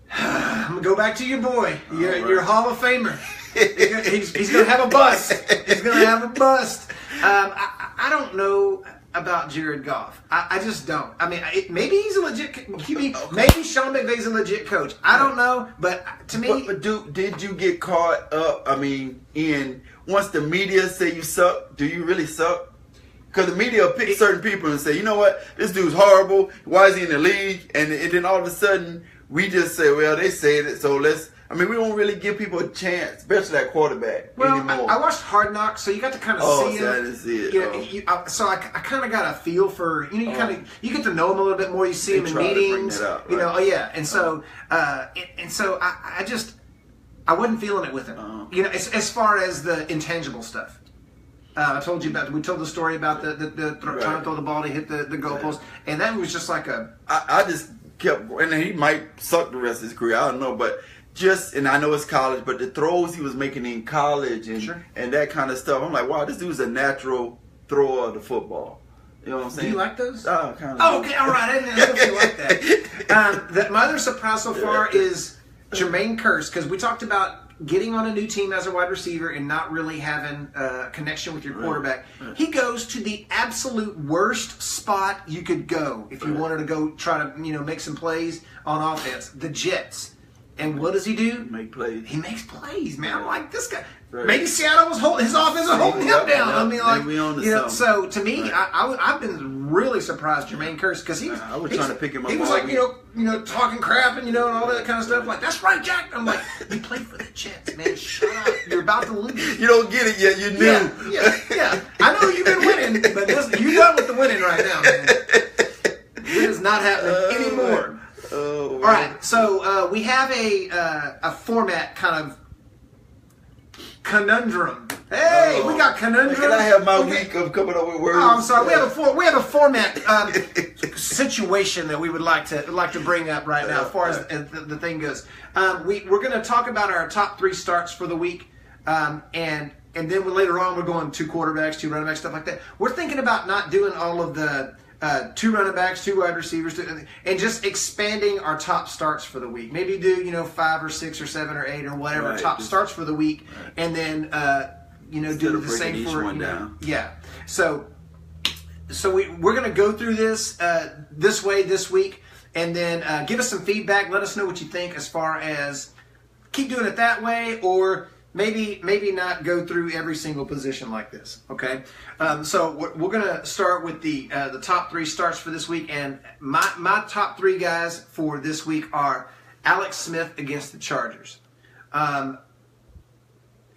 I'm gonna go back to your boy, your Hall of Famer. He's gonna have a bust. He's gonna have a bust. I don't know about Jared Goff. I just don't. I mean, maybe he's a legit QB. Maybe Sean McVay's a legit coach. I don't know, but to me, but did you get caught up? I mean, once the media say you suck, do you really suck? Because the media will pick certain people and say, you know what, this dude's horrible. Why is he in the league? And then all of a sudden, we just say, well, they said it, so let's. I mean, we don't really give people a chance, especially that quarterback anymore. I watched Hard Knocks, so you got to kind of see him. I didn't see it. So I kind of got a feel for you get to know him a little bit more. You see him in meetings, up, right? you know. Oh yeah, and so I wasn't feeling it with him. You know, as far as the intangible stuff. I told you we told the story about the trying to throw the ball to hit the goalpost, and that was just like I just kept, and he might suck the rest of his career. I don't know, but. And I know it's college, but the throws he was making in college and that kind of stuff, I'm like, wow, this dude's a natural thrower of the football. You know what I'm saying? Do you like those? Oh, kind of. Oh, okay, all right. I didn't know if you like that. My other surprise so far is Jermaine Kearse, because we talked about getting on a new team as a wide receiver and not really having a connection with your quarterback. Right. He goes to the absolute worst spot you could go if you wanted to go try to make some plays on offense, the Jets. And what does he do? Make plays. He makes plays, man. I'm like, this guy. Right. Maybe Seattle was his offense was holding him down. I mean, like, so to me, right. I've been really surprised Jermaine Kearse because he was. I was trying to pick him up. He was like, talking crap and all that kind of stuff. Like, that's right, Jack. I'm like, you played for the Jets, man. Shut up. You're about to lose. You don't get it yet. You knew. Yeah. I know you've been winning, but you're done with the winning right now, man. It is not happening anymore. Oh, all right, so we have a format kind of conundrum. Hey, we got conundrum. Can I have my week of coming up with words? Oh, I'm sorry. We have a format situation that we would like to bring up right now, as far as the thing goes. We're going to talk about our top 3 starts for the week, and then later on we're going 2 quarterbacks, 2 running backs, stuff like that. We're thinking about not doing all of the 2 running backs, 2 wide receivers, and just expanding our top starts for the week. Maybe do 5 or 6 or 7 or 8 or whatever top starts for the week, and then do the same for down. Yeah. So we're going to go through this this way this week, and then give us some feedback. Let us know what you think as far as keep doing it that way, or maybe not go through every single position like this. Okay, so we're gonna start with the top 3 starts for this week, and my top 3 guys for this week are Alex Smith against the Chargers.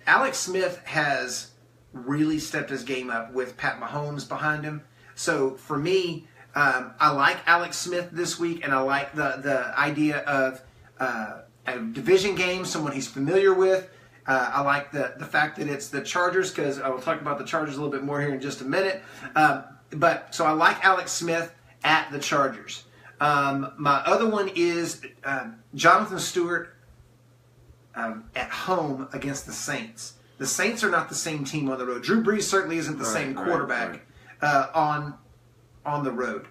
Alex Smith has really stepped his game up with Pat Mahomes behind him. So for me, I like Alex Smith this week, and I like the idea of a division game, someone he's familiar with. I like the fact that it's the Chargers, because I will talk about the Chargers a little bit more here in just a minute. So I like Alex Smith at the Chargers. My other one is Jonathan Stewart at home against the Saints. The Saints are not the same team on the road. Drew Brees certainly isn't the same quarterback on the road.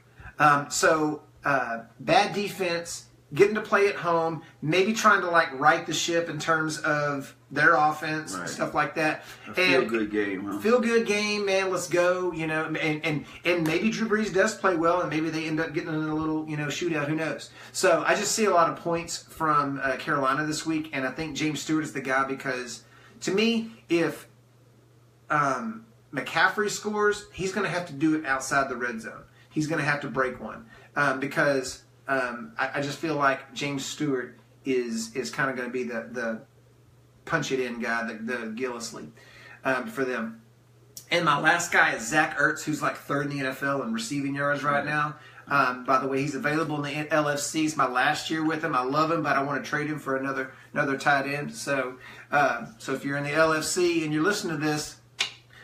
So bad defense, getting to play at home, maybe trying to right the ship in terms of their offense, stuff like that. Feel good game, huh? Feel good game, man. Let's go. And maybe Drew Brees does play well, and maybe they end up getting in a little shootout. Who knows? So I just see a lot of points from Carolina this week, and I think James Stewart is the guy because to me, if McCaffrey scores, he's going to have to do it outside the red zone. He's going to have to break one because I just feel like James Stewart is kind of going to be the punch it in guy, the Gillislee for them. And my last guy is Zach Ertz, who's like third in the NFL in receiving yards right now. By the way, he's available in the LFC. It's my last year with him. I love him, but I want to trade him for another tight end. So if you're in the LFC and you're listening to this,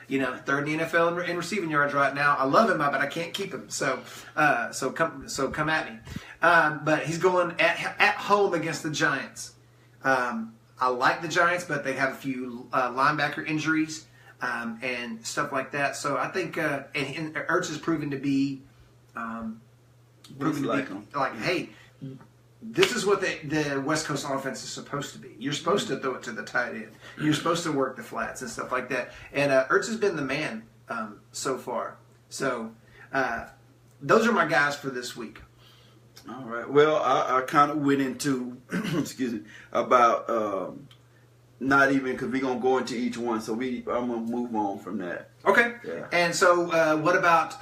third in the NFL in receiving yards right now. I love him, but I can't keep him. So come at me. But he's going at home against the Giants. I like the Giants, but they have a few linebacker injuries and stuff like that. So I think and Ertz has proven to be hey, this is what the West Coast offense is supposed to be. You're supposed to throw it to the tight end. You're supposed to work the flats and stuff like that. And Ertz has been the man so far. So those are my guys for this week. All right. Well, I kind of went into, about not even because we're going to go into each one. So I'm going to move on from that. Okay. Yeah. And so what about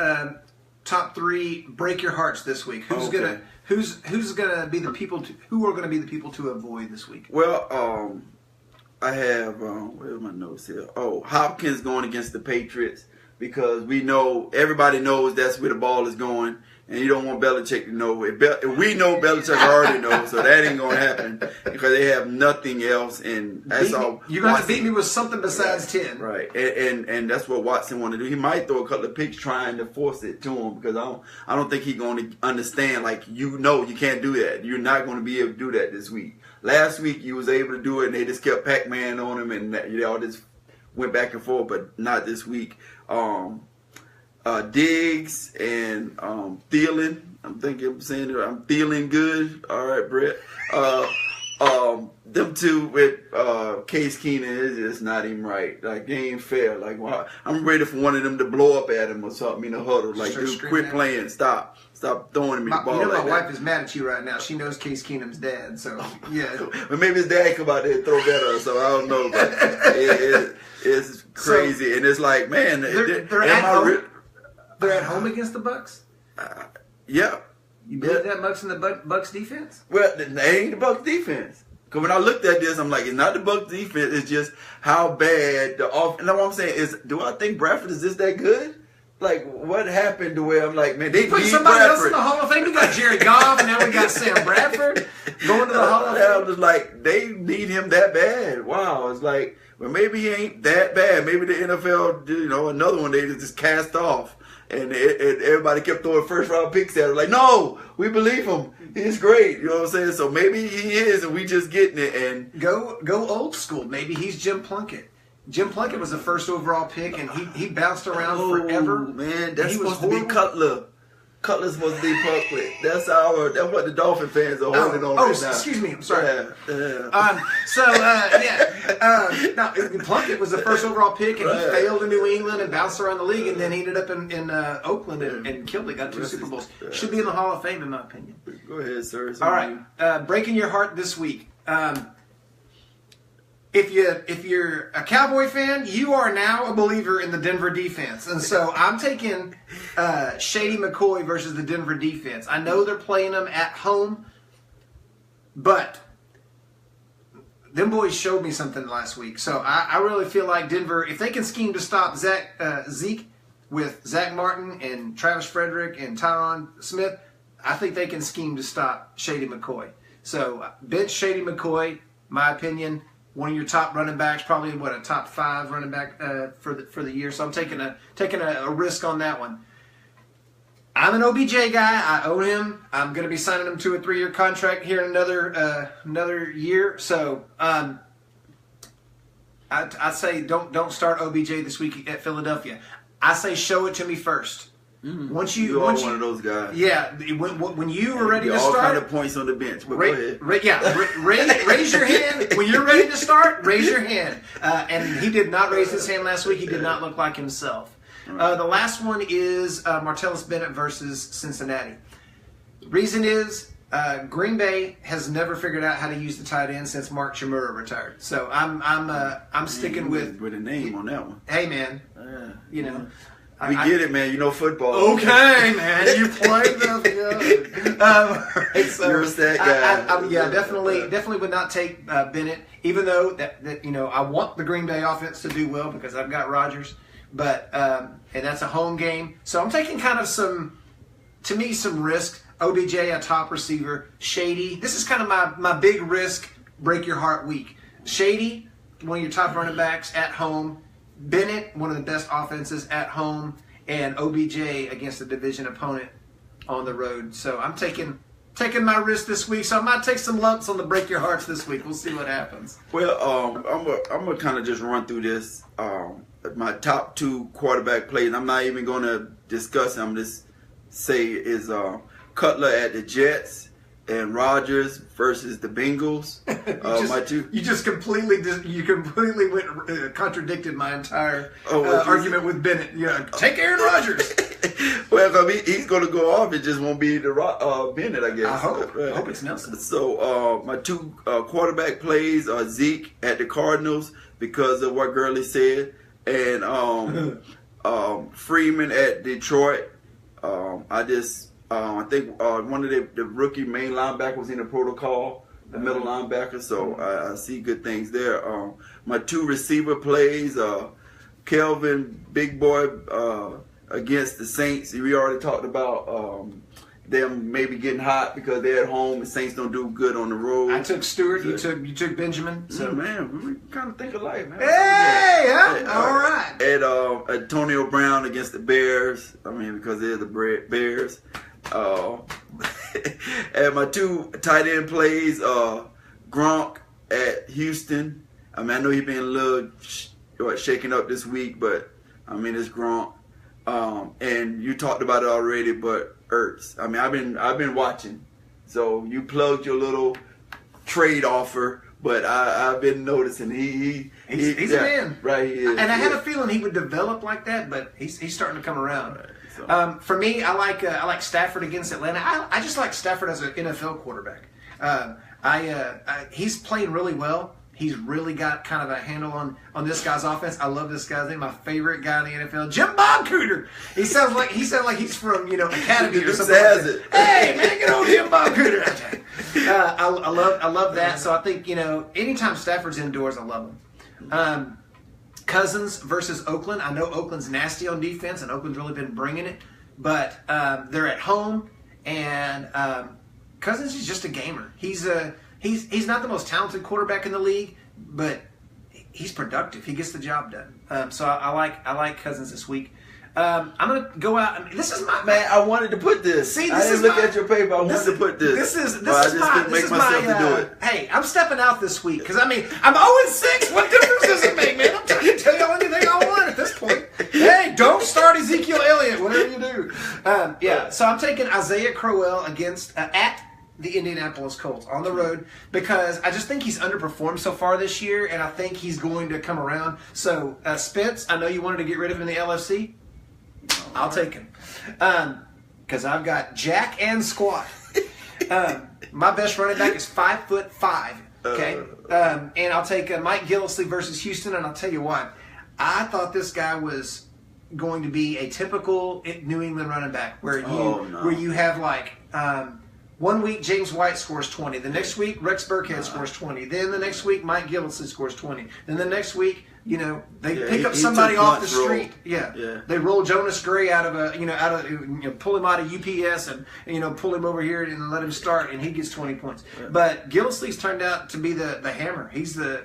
top three break your hearts this week? Who's gonna be the people who are gonna be the people to avoid this week? Well, I have where's my notes here? Oh, Hopkins going against the Patriots because everybody knows that's where the ball is going, and you don't want Belichick to know. If we know Belichick already knows, so that ain't gonna happen because they have nothing else, and that's all. You're gonna have to beat me with something besides 10, right? And that's what Watson want to do. He might throw a couple of picks trying to force it to him because I don't think he's going to understand. You can't do that. You're not going to be able to do that this week. Last week you was able to do it, and they just kept Pac-Man on him, and all just went back and forth. But not this week. Diggs and Thielen. I'm feeling good. All right, Brett. Them two with Case Keenum is just not even right. Like, they ain't fair. Like, I'm ready for one of them to blow up at him or something in a huddle. Like, dude, quit playing. Stop throwing me the ball. My wife is mad at you right now. She knows Case Keenum's dad, so yeah. But maybe his dad come out there and throw better, so I don't know. But it's crazy, and it's like, man, they're at home. They're at home against the Bucs. Yeah. You believe that much in the Bucs defense? Well, they ain't the Bucs defense. Because when I looked at this, I'm like, it's not the Bucs defense. It's just how bad the offense. And what I'm saying is, do I think Bradford is just that good? Like, what happened to where I'm like, man, they put need somebody Bradford. else in the Hall of Fame. We got Jared Goff, and now we got Sam Bradford going to the Hall of Fame. I was like, they need him that bad. Wow. It's like, well, maybe he ain't that bad. Maybe the NFL, another one they just cast off. And everybody kept throwing first-round picks at him. Like, no, we believe him. He's great. You know what I'm saying? So maybe he is, and we just getting it. And go old school. Maybe he's Jim Plunkett. Jim Plunkett was the first overall pick, and he bounced around forever. Man, that's supposed to be Cutler. Cutler's supposed to be Plunkett. That's what the Dolphin fans are holding on right now. Excuse me. I'm sorry. Yeah. Now, Plunkett was the first overall pick, and he failed in New England and bounced around the league, and then he ended up in Oakland and killed it. Got 2 Super Bowls. Should be in the Hall of Fame, in my opinion. Go ahead, sir. All right. Breaking your heart this week. If you're a Cowboy fan, you are now a believer in the Denver defense. And so I'm taking Shady McCoy versus the Denver defense. I know they're playing them at home, but them boys showed me something last week. So I really feel like Denver, if they can scheme to stop Zeke, with Zach Martin and Travis Frederick and Tyron Smith, I think they can scheme to stop Shady McCoy. So bench Shady McCoy, my opinion, one of your top running backs, probably a top 5 running back for the year. So I'm taking a risk on that one. I'm an OBJ guy. I own him. I'm going to be signing him to a 3-year contract here in another year. So I say don't start OBJ this week at Philadelphia. I say show it to me first. Once you one of those guys. Yeah, when you were ready to all start, kind of points on the bench. But go ahead. Raise your hand when you're ready to start. Raise your hand. And he did not raise his hand last week. He did not look like himself. The last one is Martellus Bennett versus Cincinnati. Reason is Green Bay has never figured out how to use the tight end since Mark Chmura retired. So I'm sticking with a name on that one. Hey man, you know. We get it, man. You know football. Okay, man. You played the so you're a stat guy. Definitely would not take Bennett, even though that I want the Green Bay offense to do well because I've got Rodgers, but and that's a home game. So I'm taking kind of some risk. OBJ, a top receiver. Shady. This is kind of my big risk, break your heart week. Shady, one of your top running backs at home. Bennett, one of the best offenses at home, and OBJ against a division opponent on the road. So I'm taking my risk this week. So I might take some lumps on the break your hearts this week. We'll see what happens. Well, I'm gonna kind of just run through this. My top 2 quarterback plays. I'm not even gonna discuss. I'm just say is Cutler at the Jets and Rodgers versus the Bengals. You completely went contradicted my entire argument with Bennett. Yeah, take Aaron Rodgers. Well, he's going to go off. It just won't be the Bennett, I guess. I hope it's Nelson. So my 2 quarterback plays are Zeke at the Cardinals because of what Gurley said, and Freeman at Detroit. I think one of the rookie main linebackers was in the protocol, the middle linebacker, so I see good things there. My 2 receiver plays, Kelvin, big boy, against the Saints. We already talked about them maybe getting hot because they're at home. The Saints don't do good on the road. I took Stewart. You took Benjamin. So man, we kind of think alike, man. Hey, all right. And Antonio Brown against the Bears. Because they're the Bears. And my 2 tight end plays, Gronk at Houston. I know he's been a little shaken up this week, but it's Gronk. And you talked about it already, but Ertz. I've been watching. So you plugged your little trade offer, but I've been noticing he's a man, right? He is, and I had a feeling he would develop like that, but he's starting to come around. Right. So. For me, I like Stafford against Atlanta. I just like Stafford as an NFL quarterback. He's playing really well. He's really got kind of a handle on this guy's offense. I love this guy's name. My favorite guy in the NFL, Jim Bob Cooter. He sounds like he's from Academy or something. Like that. Hey man, get on Jim Bob Cooter. I love that. So I think anytime Stafford's indoors, I love him. Cousins versus Oakland. I know Oakland's nasty on defense, and Oakland's really been bringing it. But they're at home, and Cousins is just a gamer. He's not the most talented quarterback in the league, but he's productive. He gets the job done. So I like Cousins this week. I'm gonna go out. This is my man. I wanted to put this. See, I didn't look at your paper. I wanted to put this. This is my. Do it. Hey, I'm stepping out this week because I'm 0-6. What difference does it make, man? I'm trying to tell y'all anything I want at this point. Hey, don't start Ezekiel Elliott. Whatever you do. So I'm taking Isaiah Crowell against at the Indianapolis Colts on the road because I just think he's underperformed so far this year, and I think he's going to come around. So Spence, I know you wanted to get rid of him in the LFC. I'll take him because I've got Jack and Squat. My best running back is 5'5". Okay, and I'll take Mike Gillislee versus Houston, and I'll tell you what, I thought this guy was going to be a typical New England running back where you have 1 week James White scores 20. The next week Rex Burkhead scores 20. Then the next week Mike Gillisley scores 20. Then the next week, they pick up somebody off the street. Yeah. They roll Jonas Gray out of pull him out of UPS and pull him over here and let him start, and he gets 20 points. Yeah. But Gillisley's turned out to be the hammer. He's the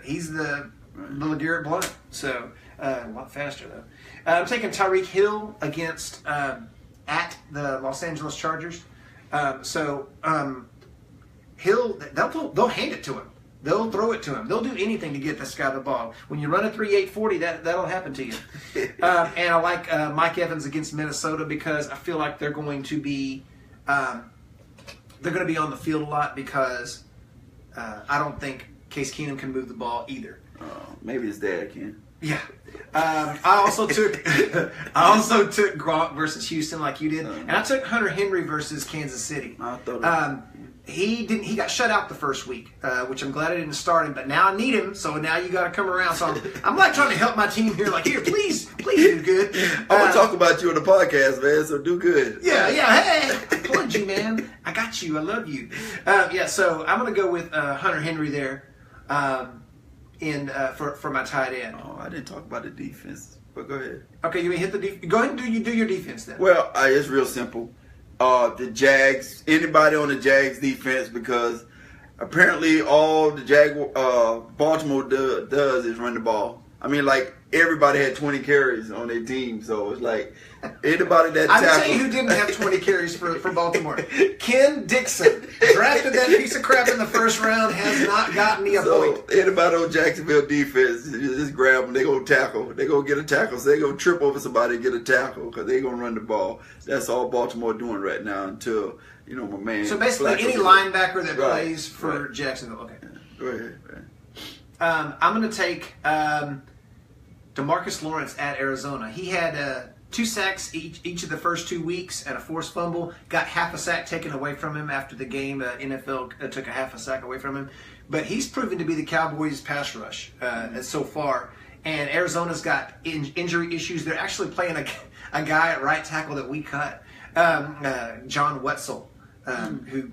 LeGarrette Blount. So a lot faster though. I'm taking Tyreek Hill against at the Los Angeles Chargers. Hill, they'll hand it to him. They'll throw it to him. They'll do anything to get this guy the ball. When you run a 3.840, that'll happen to you. And I like Mike Evans against Minnesota because I feel like they're going to be on the field a lot because I don't think Case Keenum can move the ball either. Maybe his dad can. Yeah. I also took Gronk versus Houston like you did, and I took Hunter Henry versus Kansas City. I thought he got shut out the first week, which I'm glad I didn't start him, but now I need him, so now you got to come around. So I'm like trying to help my team here, like here, please do good. I'm gonna talk about you on the podcast, man. So do good. Yeah. Hey, I plugged you, man. I got you. I love you. So I'm gonna go with Hunter Henry there. For my tight end. Oh, I didn't talk about the defense, but go ahead. Okay, you mean hit the defense? Go ahead and do your defense then. Well, it's real simple. The Jags, anybody on the Jags defense, because apparently all the Baltimore does is run the ball. I mean, like everybody had 20 carries on their team, so it's like anybody that I'll tell you who didn't have 20 carries for Baltimore. Ken Dixon, drafted that piece of crap in the first round, has not gotten me a point. Anybody on Jacksonville defense, just grab them. They're going to tackle. They're going to get a tackle. So they're going to trip over somebody and get a tackle because they're going to run the ball. That's all Baltimore doing right now until, my man. So basically any linebacker that plays for Jacksonville. Okay. Go ahead, man. I'm going to take DeMarcus Lawrence at Arizona. He had 2 sacks each of the first 2 weeks and a forced fumble. Got half a sack taken away from him after the game. NFL took a half a sack away from him. But he's proven to be the Cowboys' pass rush so far. And Arizona's got injury issues. They're actually playing a guy at right tackle that we cut, John Wetzel, who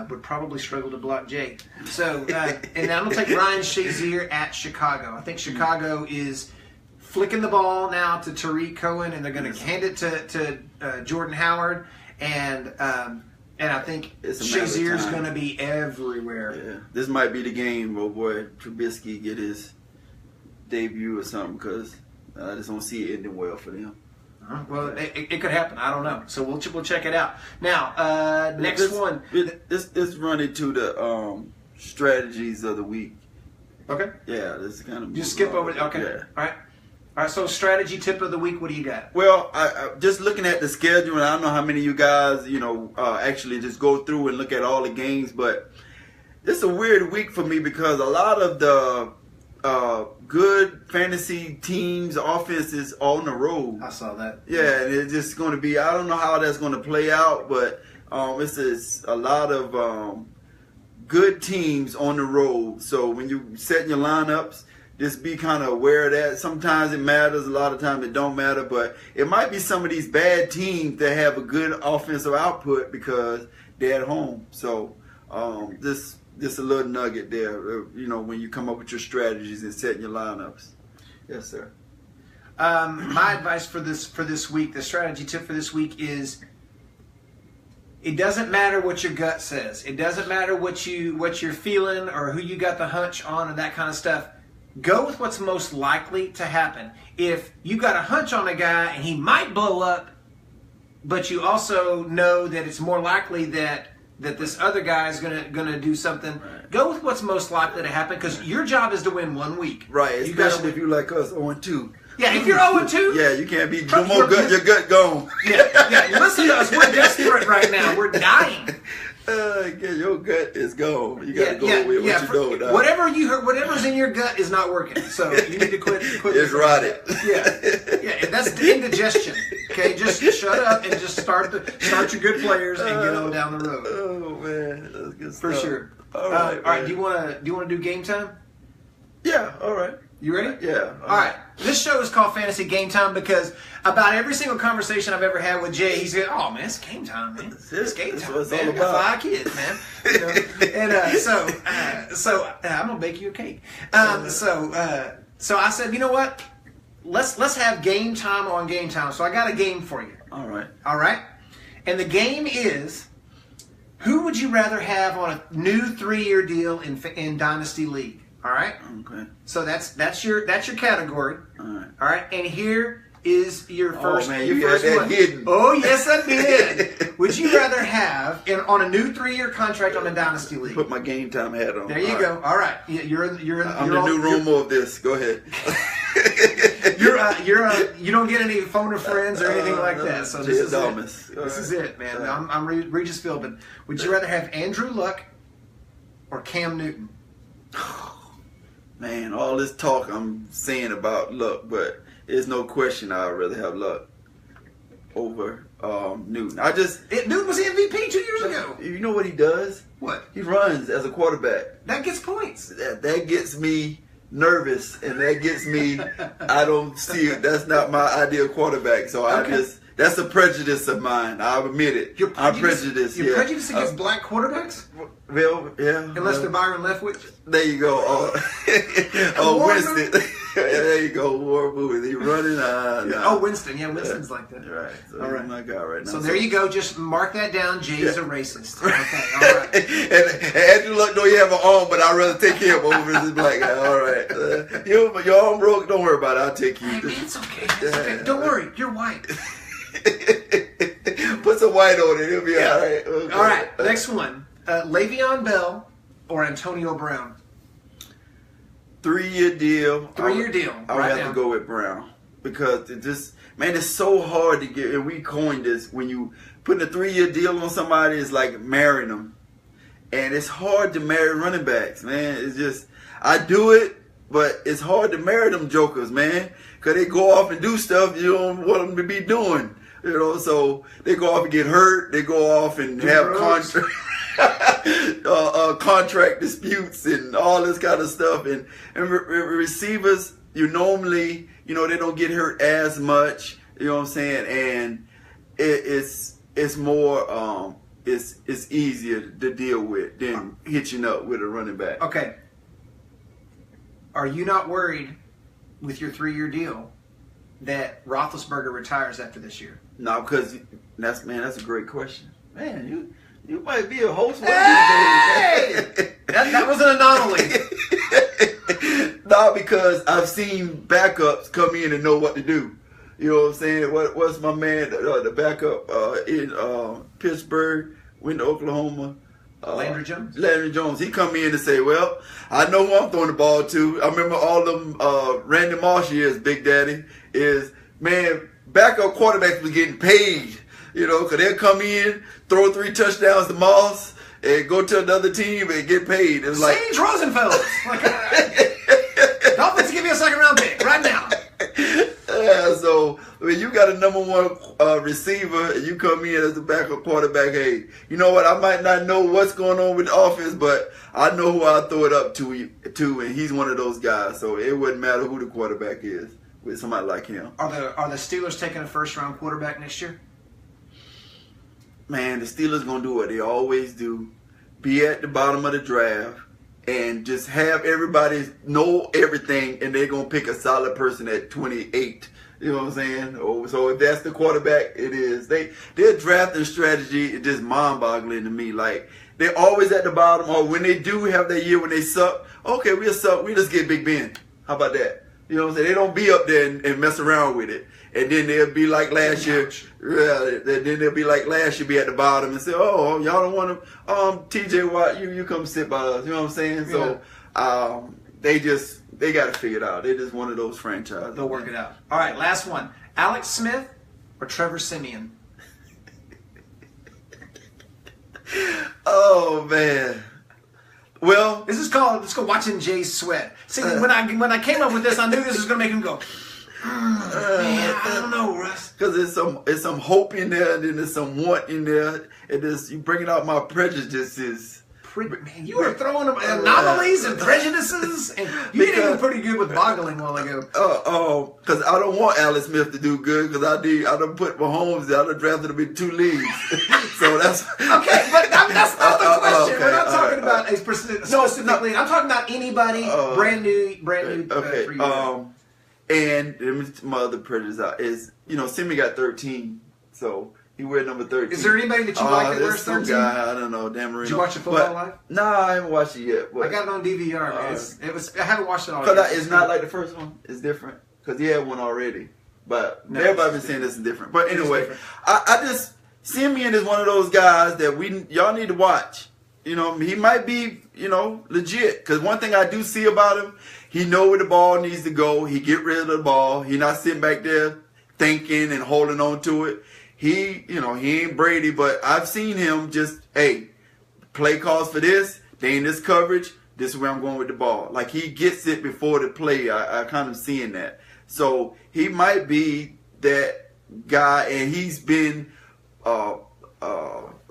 would probably struggle to block Jay. So, and I'm going to take Ryan Shazier at Chicago. I think Chicago is flicking the ball now to Tariq Cohen, and they're going to hand it to Jordan Howard, and I think Shazier's going to be everywhere. Yeah, this might be the game where boy Trubisky get his debut or something, because I just don't see it ending well for them. Well, it could happen. I don't know. So we'll check it out. Now, next one. Let's run into the strategies of the week. Okay. Yeah, this is kind of just skip over. Okay. Yeah. All right. So strategy tip of the week. What do you got? Well, I just looking at the schedule, and I don't know how many of you guys, actually just go through and look at all the games, but it's a weird week for me because a lot of the good fantasy teams, offenses on the road. I saw that. Yeah, and it's just going to be, I don't know how that's going to play out, but it's a lot of good teams on the road. So when you set your lineups, just be kind of aware of that. Sometimes it matters, a lot of times it don't matter, but it might be some of these bad teams that have a good offensive output because they're at home. So just a little nugget there, when you come up with your strategies and setting your lineups. Yes, sir. My advice for this week, the strategy tip for this week is: it doesn't matter what your gut says. It doesn't matter what you're feeling or who you got the hunch on and that kind of stuff. Go with what's most likely to happen. If you got a hunch on a guy and he might blow up, but you also know that it's more likely that this other guy is gonna do something. Right. Go with what's most likely to happen, because your job is to win 1 week. Right, especially if you like us 0-2. Yeah, if you're 0-2, yeah, you can't be your gut gone. Yeah. Listen to us. We're desperate right now. We're dying. Your gut is gone. You gotta go with what you know. Whatever you heard, whatever's in your gut is not working. So you need to quit. It's rotted. Yeah. That's the indigestion. Okay, just shut up and just start your good players and get on down the road. Oh man, that's good stuff. For sure. All right. Do you want to do game time? Yeah. All right. You ready? Yeah. All right. This show is called Fantasy Game Time because about every single conversation I've ever had with Jay, he's like, "Oh man, it's game time, man. It's game time. That's what it's man. all I got about. 5 kids, man." You know? And so I'm gonna bake you a cake. So I said, you know what? Let's have game time on Game Time. So I got a game for you. All right. All right. And the game is, who would you rather have on a new 3-year deal in Dynasty League? All right. Okay. So that's your category. All right. All right. And here is your first. Oh man, your you first had that one. hidden. Oh yes, I did. Would you rather have on a new 3-year contract on a Dynasty League? Put my Game Time hat on. There you go. All right. You're in. I'm the new Romo of this. Go ahead. You don't get any phone or friends or anything like that. So this is it. This is it, man. I'm Regis Philbin. Would you rather have Andrew Luck or Cam Newton? Man, all this talk I'm saying about Luck, but there's no question I'd rather have Luck over Newton. Newton was the MVP 2 years ago. You know what he does? What? He runs as a quarterback. That gets points. That gets me nervous, and that gets me. I don't see it. That's not my ideal quarterback. So that's a prejudice of mine. I'll admit it. I'm prejudiced. You're prejudiced against black quarterbacks? Well, yeah. Unless they're Byron Leftwich? There you go. Winston. There you go. War movie. He running. Oh, Winston. Yeah, Winston's like that. Right. So all right. My guy right now. So there you go. Just mark that down. Jay's a racist. Okay. All right. and Andrew Luck, know you have an arm, but I'd rather take him over this black guy. All right. Your arm broke. Don't worry about it. I'll take you. Hey, man, it's okay. It's okay. Don't worry. You're white. Put some white on it. He'll be all right. Okay. All right. Next one. Le'Veon Bell or Antonio Brown? 3-year deal. 3-year deal. I would have to go with Brown because it's so hard to get. And we coined this, when you put a 3-year deal on somebody, it's like marrying them, and it's hard to marry running backs, man. It's just, I do it, but it's hard to marry them jokers, man, because they go off and do stuff you don't want them to be doing. You know, so they go off and get hurt. They go off and have contract disputes and all this kind of stuff. And receivers, you normally, they don't get hurt as much. You know what I'm saying? And it's more, it's easier to deal with than hitching up with a running back. Okay. Are you not worried with your 3-year deal that Roethlisberger retires after this year? No, because that's a great question. Man, you might be a host one hey! of these days. That was an anomaly. No, because I've seen backups come in and know what to do. You know what I'm saying? What's my man, the backup in Pittsburgh, went to Oklahoma? Landry Jones? Landry Jones. He come in and say, well, I know who I'm throwing the ball to. I remember all them Randy Moss years, Big Daddy, backup quarterbacks was getting paid, because they'll come in, throw 3 touchdowns to Moss, and go to another team and get paid. It's like Sage Rosenfeld. Dolphins give you a 2nd-round pick right now. So when you got a number 1 receiver and you come in as a backup quarterback, hey, you know what? I might not know what's going on with the offense, but I know who I throw it up to, and he's one of those guys. So it wouldn't matter who the quarterback is with somebody like him. Are the Steelers taking a 1st-round quarterback next year? Man, the Steelers gonna do what they always do: be at the bottom of the draft and just have everybody know everything, and they're gonna pick a solid person at 28. You know what I'm saying? So if that's the quarterback, it is. Their drafting strategy is just mind-boggling to me. Like, they're always at the bottom, or when they do have that year when they suck, okay, we'll suck. We just get Big Ben. How about that? You know what I'm saying? They don't be up there and mess around with it. And then they'll be like last year. Yeah, then they'll be like last year, be at the bottom and say, oh, y'all don't want to, TJ Watt, you come sit by us. You know what I'm saying? Yeah. So they got to figure it out. They're just one of those franchises. They'll work it out. All right, last one. Alex Smith or Trevor Siemian? Oh, man. Well, this is called watching Jay sweat. See, when I came up with this, I knew this was going to make him go, man, I don't know, Russ. Because it's some hope in there, and then there's some want in there, and you bringing out my prejudices. Man, you were throwing anomalies and prejudices, and you did even pretty good with boggling a while ago. Because I don't want Alex Smith to do good, because I done put Mahomes there. I done drafted him in 2 leagues. So that's... Okay, but that's not the question. We're not talking about a specifically. No. I'm talking about anybody brand new. Okay, and my other prejudice is, Simeon got 13, so... He wear number 13. Is there anybody that you like that wears 13? Guy, I don't know, Dan Marino. Did you watch the football live? No, I haven't watched it yet. I got it on DVR, man. I haven't watched it all yet. It's not like the first one. It's different. Because he had one already. But everybody been saying this is different. But anyway, Simeon is one of those guys that y'all need to watch. He might be, legit. Because one thing I do see about him, he know where the ball needs to go. He get rid of the ball. He not sitting back there thinking and holding on to it. He ain't Brady, but I've seen him just, play calls for this, they in this coverage, this is where I'm going with the ball. Like, he gets it before the play. I kind of seeing that. So, he might be that guy, and he's been, I'm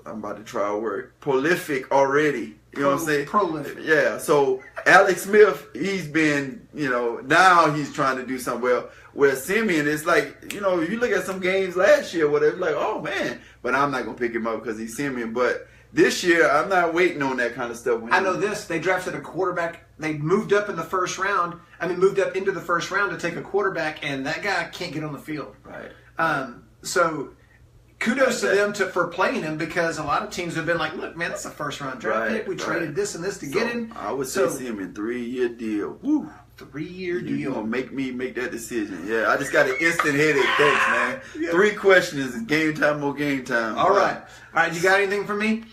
about to try a word, prolific already. You know what I'm saying? Prolific. Yeah, so Alex Smith, he's been, now he's trying to do something well. Where Simeon, it's like, you look at some games last year, whatever, like, oh, man. But I'm not going to pick him up because he's Simeon. But this year, I'm not waiting on that kind of stuff. I know this. They drafted a quarterback. They moved up in the first round. Moved up into the first round to take a quarterback, and that guy can't get on the field. Right. So kudos to them for playing him, because a lot of teams have been like, look, man, that's a first-round draft pick. We traded this and this to get him. I would say Simeon, 3-year deal. Woo. 3-year deal. You're going to make me make that decision. Yeah, I just got an instant headache. Thanks, man. Yeah. 3 questions. Game time or game time. All right. You got anything for me?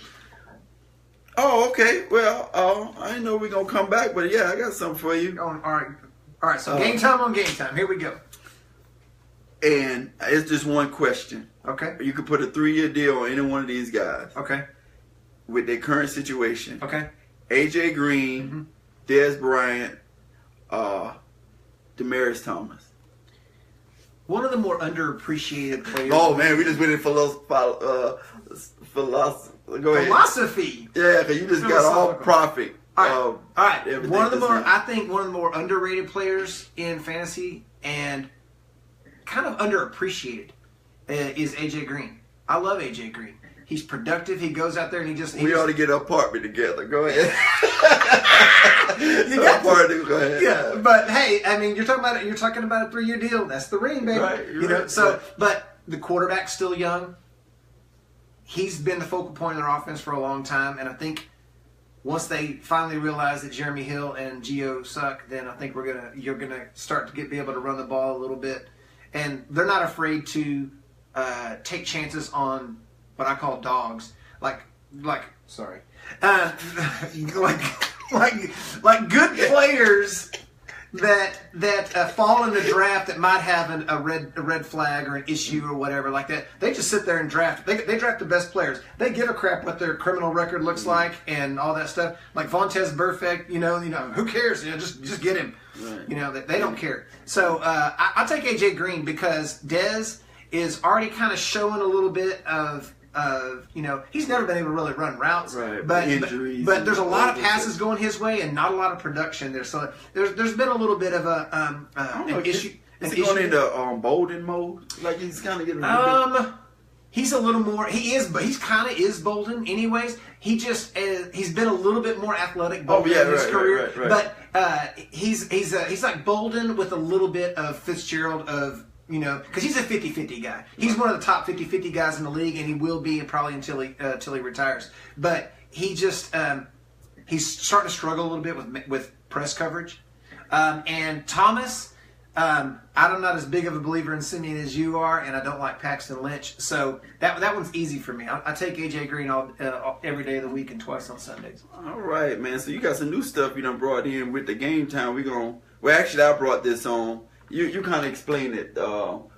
Oh, okay. Well, I didn't know we were going to come back, but yeah, I got something for you. All right. So game time on game time. Here we go. And it's just one question. Okay. You could put a 3-year deal on any one of these guys. Okay. With their current situation. Okay. AJ Green, Dez Bryant, Demaryius Thomas. One of the more underappreciated players. Oh man, we just went in philosophy. Go ahead. Philosophy. Yeah, because you just got all profit. All right. I think one of the more underrated players in fantasy and kind of underappreciated is AJ Green. I love AJ Green. He's productive. He goes out there and we ought to get an apartment together. Go ahead. You got to go ahead. Yeah, but hey, you're talking about a 3-year deal. That's the ring, baby. Right, but the quarterback's still young. He's been the focal point of their offense for a long time, and I think once they finally realize that Jeremy Hill and Gio suck, then I think you're gonna start to be able to run the ball a little bit, and they're not afraid to take chances on what I call dogs, like good players that fall in the draft that might have a red flag or an issue or whatever like that. They just sit there and draft. They draft the best players. They give a crap what their criminal record looks like and all that stuff. Like Vontaze Burfict, who cares? Just get him. Right. They don't care. So I'll take AJ Green because Dez is already kind of showing a little bit of he's never been able to really run routes, right? But injuries, but there's a lot of passes going his way and not a lot of production there. So there's been a little bit of an issue. Is he going into Bolden mode? Like he's kind of getting. He's a little more. He is, but he's kind of is Bolden. Anyways, he's been a little bit more athletic in his career. Right. But he's like Bolden with a little bit of Fitzgerald of. Because he's a 50-50 guy. He's one of the top 50-50 guys in the league, and he will be probably until he retires. But he just he's starting to struggle a little bit with press coverage. And Thomas, I'm not as big of a believer in Simeon as you are, and I don't like Paxton Lynch. So that one's easy for me. I take AJ Green every day of the week and twice on Sundays. All right, man. So you got some new stuff you done brought in with the game time. Actually, I brought this on. You kind of explain it. What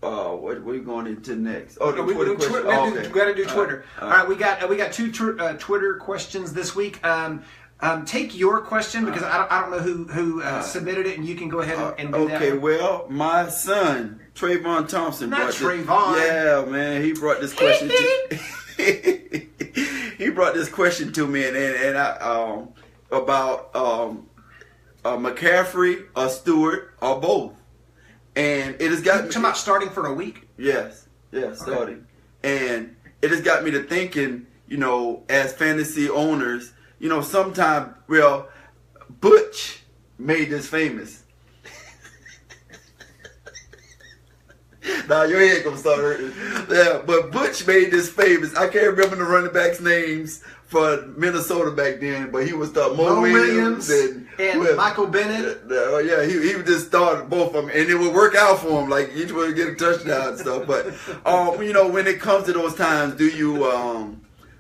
are you going into next? Oh, the Twitter question. We got to do Twitter. All right, we got 2 Twitter questions this week. Take your question because I don't know who submitted it, and you can go ahead and do that. Okay, well, my son Trayvon Thompson brought Trayvon. Yeah, man, he brought this question. he brought this question to me, and I about McCaffrey or Stewart or both, and it has got me talking about starting for a week. Yes, starting, and it has got me to thinking. As fantasy owners, sometimes Butch made this famous. Now your head gonna start hurting. Yeah, but Butch made this famous. I can't remember the running backs' names for Minnesota back then, but he was Mo Williams and Michael Bennett. Yeah, he would just start both of them, and it would work out for him. Like each one would get a touchdown and stuff. But when it comes to those times, do you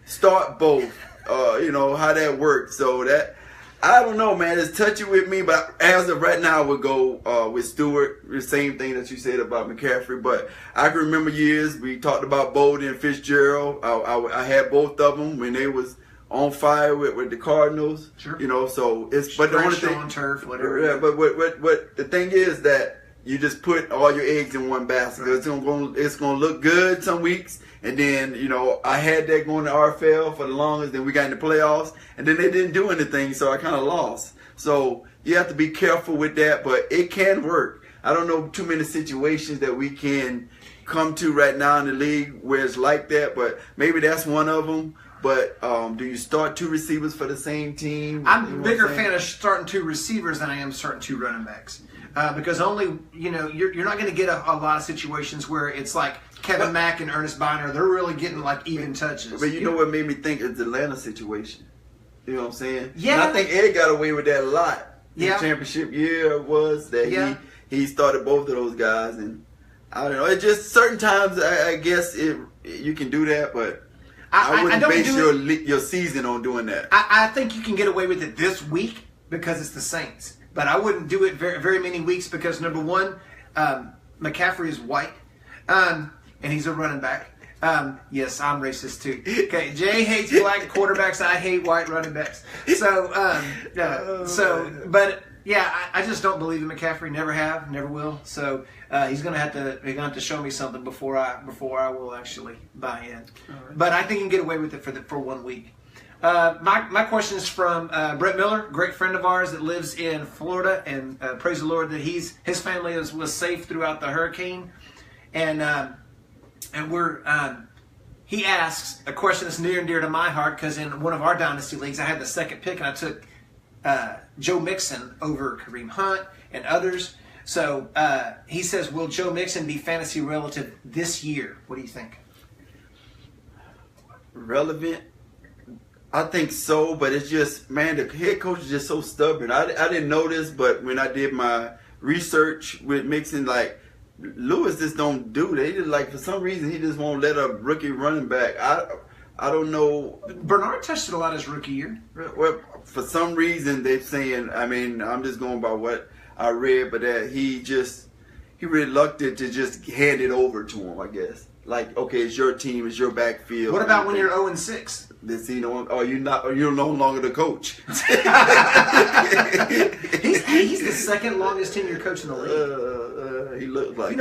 start both? How that works. So that. I don't know, man. It's touchy with me, but as of right now, I would go with Stewart. The same thing that you said about McCaffrey. But I can remember years we talked about Bolden and Fitzgerald. I had both of them when they was on fire with the Cardinals. Sure. So it's but the only thing on turf, whatever. Yeah, but what the thing is that you just put all your eggs in one basket. Right. It's gonna look good some weeks. And then, I had that going to RFL for the longest. Then we got in the playoffs. And then they didn't do anything, so I kind of lost. So you have to be careful with that. But it can work. I don't know too many situations that we can come to right now in the league where it's like that. But maybe that's one of them. But do you start two receivers for the same team? I'm a bigger fan of starting two receivers than I am starting two running backs. Because only, you're not going to get a lot of situations where it's like Kevin Mack and Ernest Biner, they're really getting like even touches. But you know what made me think is the Atlanta situation. You know what I'm saying? Yeah. And I think Ed got away with that a lot. Yeah. His championship year was that he started both of those guys. And I don't know. It just certain times, I guess you can do that, but I wouldn't base your season on doing that. I think you can get away with it this week because it's the Saints. But I wouldn't do it very, very many weeks because, number one, McCaffrey is white, and he's a running back. Yes, I'm racist too. Okay, Jay hates black quarterbacks. I hate white running backs. But I just don't believe in McCaffrey. Never have, never will. So he's gonna have to show me something before I will actually buy in. Right. But I think he can get away with it for 1 week. My question is from Brett Miller, great friend of ours that lives in Florida, and praise the Lord that his family was safe throughout the hurricane, and he asks a question that's near and dear to my heart because in one of our dynasty leagues I had the second pick and I took Joe Mixon over Kareem Hunt and others. So he says, will Joe Mixon be fantasy relative this year? What do you think? Relevant? I think so, but it's just, man, the head coach is just so stubborn. I didn't know this, but when I did my research with Mixon, like, Lewis just don't do. They just, like, for some reason, he just won't let a rookie running back. I don't know. Bernard touched it a lot his rookie year. Well, for some reason, they're saying, I mean, I'm just going by what I read, but that he reluctant to just hand it over to him, I guess. Like, okay, it's your team, it's your backfield. What about when you're 0-6? You're no longer the coach. he's the second longest tenured coach in the league. He looks like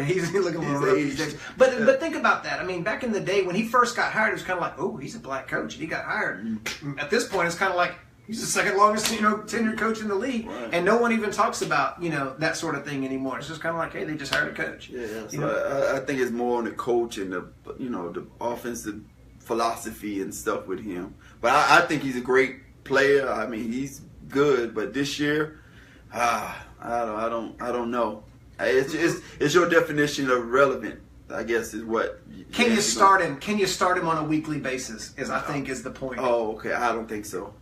he's looking a little rough these days. But think about that. I mean, back in the day when he first got hired, it was kind of like, oh, he's a black coach, and he got hired. At this point, it's kind of like he's the second longest tenured coach in the league, right. And no one even talks about that sort of thing anymore. It's just kind of like, hey, they just hired a coach. Yeah, so I think it's more on the coach and the offensive philosophy and stuff with him. But I think he's a great player. I mean, he's good. But this year, I don't know. It's your definition of relevant, I guess, is what. Can you start him? Can you start him on a weekly basis? I think is the point. Oh, okay. I don't think so.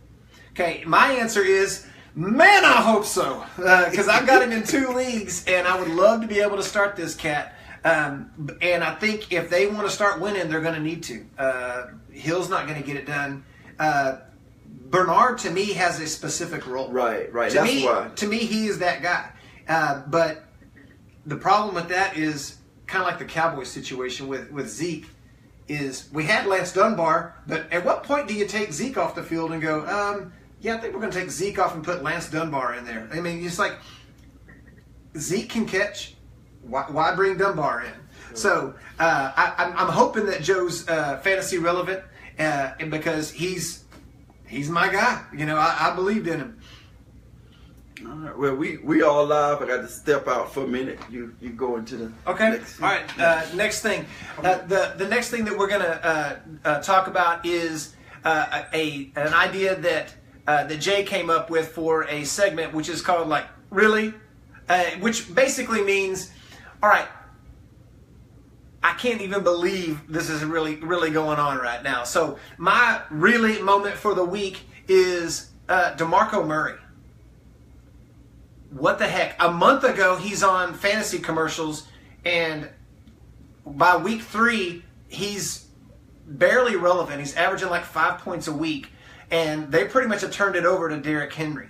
Okay, my answer is, man, I hope so. Because I've got him in 2 leagues, and I would love to be able to start this cat. And I think if they want to start winning, they're going to need to. Hill's not going to get it done. Bernard, to me, has a specific role. Right. To me, he is that guy. But the problem with that is kind of like the Cowboys situation with Zeke. Is we had Lance Dunbar, but at what point do you take Zeke off the field and go, I think we're going to take Zeke off and put Lance Dunbar in there? I mean, it's like Zeke can catch. Why bring Dunbar in? So I'm hoping that Joe's fantasy relevant, and because he's my guy. You know, I believed in him. All right. Well, we all live. I got to step out for a minute. You go into the next. All right. Next thing. The next thing that we're gonna talk about is an idea that Jay came up with for a segment, which is called like really, which basically means, all right, I can't even believe this is really going on right now. So my really moment for the week is DeMarco Murray. What the heck? A month ago, he's on fantasy commercials, and by week 3, he's barely relevant. He's averaging like 5 points a week, and they pretty much have turned it over to Derrick Henry,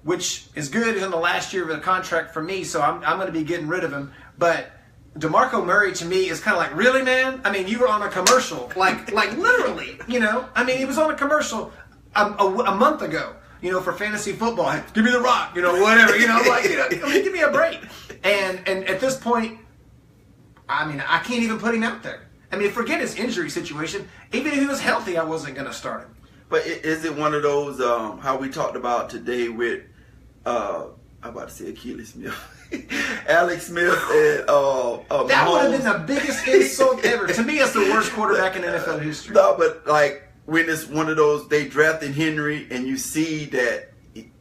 which is good. He's in the last year of the contract for me, so I'm going to be getting rid of him. But DeMarco Murray, to me, is kind of like, really, man? I mean, you were on a commercial, like literally, you know? I mean, he was on a commercial a month ago. You know, for fantasy football, hey, give me the rock, you know, whatever, you know, like, you know, I mean, give me a break. And at this point, I mean, I can't even put him out there. I mean, forget his injury situation. Even if he was healthy, I wasn't going to start him. But is it one of those, how we talked about today with, I'm about to say Achilles Smith, Alex Smith and that would have been the biggest insult ever. To me, it's the worst quarterback in NFL history. No, but like, when it's one of those, they drafted Henry, and you see that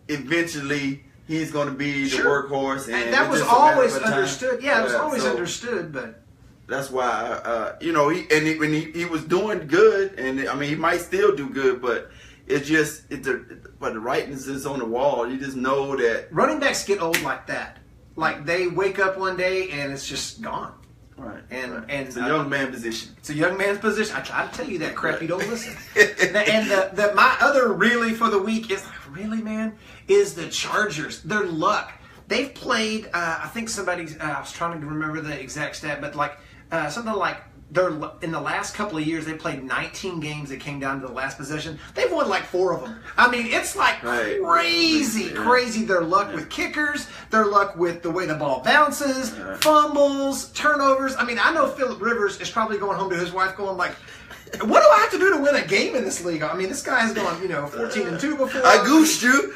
eventually he's going to be the workhorse, and that was always understood. Yeah, it was always understood, but that's why you know when he was doing good, and I mean he might still do good, but it's just but the writings is on the wall. You just know that running backs get old like that. Like they wake up one day and it's just gone. Right. And it's a young man position. It's a young man's position. I try to tell you that crap. You don't listen. And my other really for the week is really, man, is the Chargers. Their luck. They've played. I think somebody. I was trying to remember the exact stat, but like something like in the last couple of years they played 19 games that came down to the last possession. They've won like 4 of them. I mean, it's like crazy. Their luck with kickers, their luck with the way the ball bounces, fumbles, turnovers. I mean, I know Phillip Rivers is probably going home to his wife going like, what do I have to do to win a game in this league? I mean, this guy has gone, 14-2 before. I goosed you.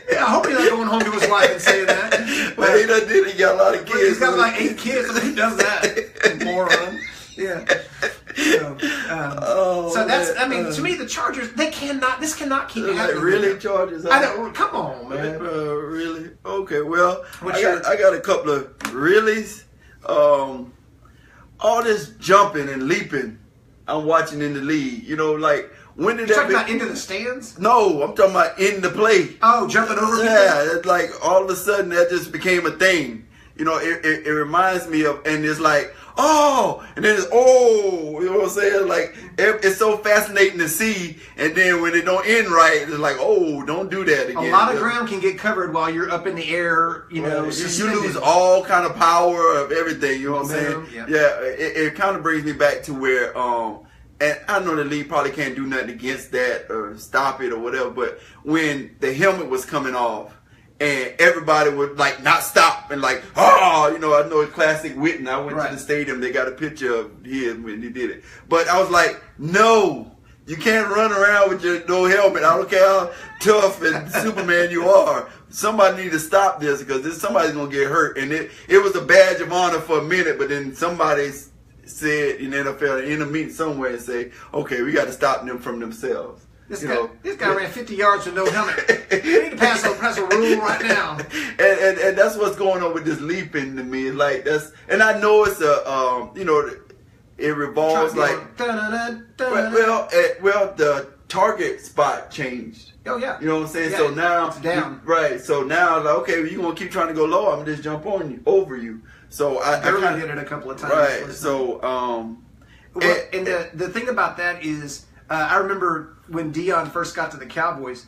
Yeah, I hope he's not going home to his wife and saying that. But he done did. He got a lot of kids. He's got like 8 kids. I mean, he does that. Moron. Yeah. So that's. I mean, to me, the Chargers. This cannot keep happening. Really, Chargers? I know. Come on, man. Really? Okay. Well, I got a couple of reallys. All this jumping and leaping I'm watching in the league. You know, like. When did You're talking about into the stands? No, I'm talking about in the play. Oh, jumping over people? Yeah, it's like all of a sudden that just became a thing. You know, it reminds me of, and it's like, oh, and then it's, oh, you know what I'm saying? Like, it's so fascinating to see, and then when it don't end right, it's like, oh, don't do that again. A lot of ground can get covered while you're up in the air, you know. You lose all kind of power of everything, you know what I'm saying? Yeah, it kind of brings me back to where, and I know the league probably can't do nothing against that or stop it or whatever, but when the helmet was coming off and everybody would like not stop and like, oh, I know a classic Witten. I went to the stadium, they got a picture of him when he did it. But I was like, no, you can't run around with your no helmet. I don't care how tough and Superman you are. Somebody need to stop this because somebody's going to get hurt. And it was a badge of honor for a minute, but then somebody's said in the NFL in a meeting somewhere and say, okay, we got to stop them from themselves. This guy ran 50 yards with no helmet. We need to pass a rule right now. And that's what's going on with this leaping to me. Like and I know it's it revolves like the target spot changed. Oh yeah. You know what I'm saying? Yeah, so now it's down. Right. So now like, okay, well, you gonna keep trying to go low, I'm gonna just jump over you. So I kind of hit it a couple of times. Right. So and the thing about that is I remember when Dion first got to the Cowboys,